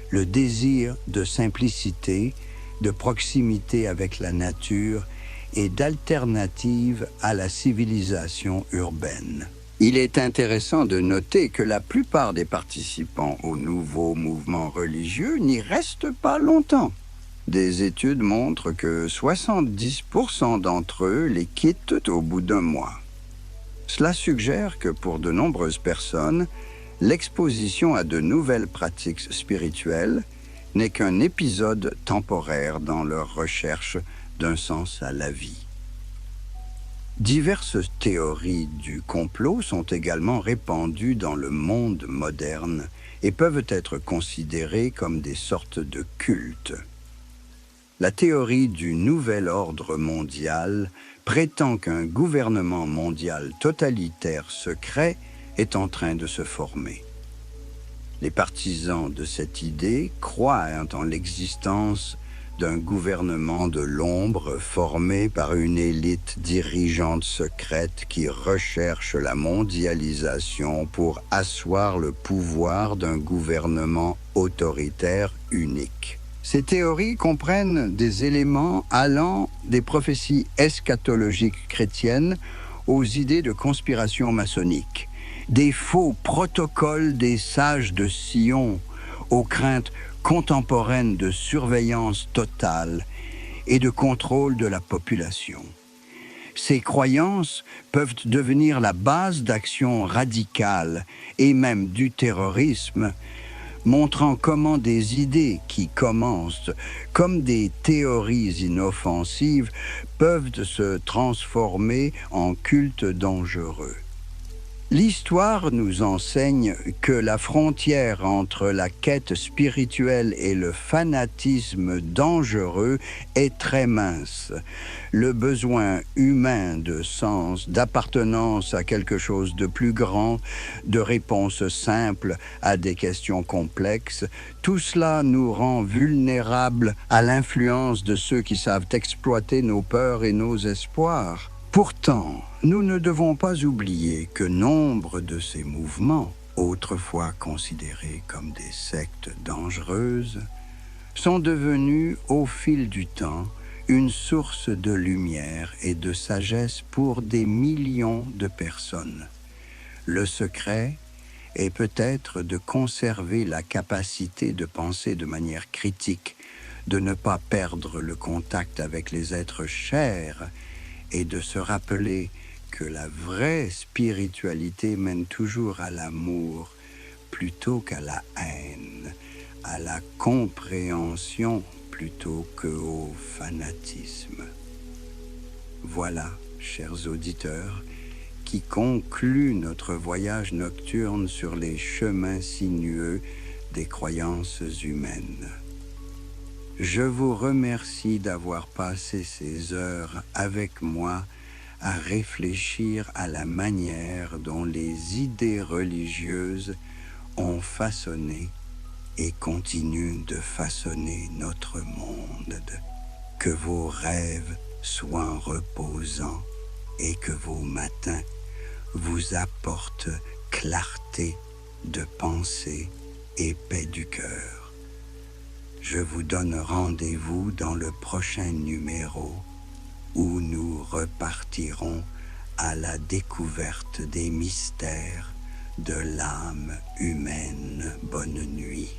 le désir de simplicité, de proximité avec la nature et d'alternative à la civilisation urbaine. Il est intéressant de noter que la plupart des participants aux nouveaux mouvements religieux n'y restent pas longtemps. Des études montrent que 70% d'entre eux les quittent au bout d'un mois. Cela suggère que pour de nombreuses personnes, l'exposition à de nouvelles pratiques spirituelles n'est qu'un épisode temporaire dans leur recherche d'un sens à la vie. Diverses théories du complot sont également répandues dans le monde moderne et peuvent être considérées comme des sortes de cultes. La théorie du nouvel ordre mondial prétend qu'un gouvernement mondial totalitaire secret est en train de se former. Les partisans de cette idée croient en l'existence d'un gouvernement de l'ombre formé par une élite dirigeante secrète qui recherche la mondialisation pour asseoir le pouvoir d'un gouvernement autoritaire unique. Ces théories comprennent des éléments allant des prophéties eschatologiques chrétiennes aux idées de conspiration maçonnique, des faux protocoles des sages de Sion aux craintes contemporaines de surveillance totale et de contrôle de la population. Ces croyances peuvent devenir la base d'actions radicales et même du terrorisme, montrant comment des idées qui commencent comme des théories inoffensives peuvent se transformer en cultes dangereux. L'histoire nous enseigne que la frontière entre la quête spirituelle et le fanatisme dangereux est très mince. Le besoin humain de sens, d'appartenance à quelque chose de plus grand, de réponses simples à des questions complexes, tout cela nous rend vulnérables à l'influence de ceux qui savent exploiter nos peurs et nos espoirs. Pourtant, nous ne devons pas oublier que nombre de ces mouvements, autrefois considérés comme des sectes dangereuses, sont devenus au fil du temps une source de lumière et de sagesse pour des millions de personnes. Le secret est peut-être de conserver la capacité de penser de manière critique, de ne pas perdre le contact avec les êtres chers, et de se rappeler que la vraie spiritualité mène toujours à l'amour plutôt qu'à la haine, à la compréhension plutôt qu'au fanatisme. Voilà, chers auditeurs, qui conclut notre voyage nocturne sur les chemins sinueux des croyances humaines. Je vous remercie d'avoir passé ces heures avec moi à réfléchir à la manière dont les idées religieuses ont façonné et continuent de façonner notre monde. Que vos rêves soient reposants et que vos matins vous apportent clarté de pensée et paix du cœur. Je vous donne rendez-vous dans le prochain numéro où nous repartirons à la découverte des mystères de l'âme humaine. Bonne nuit.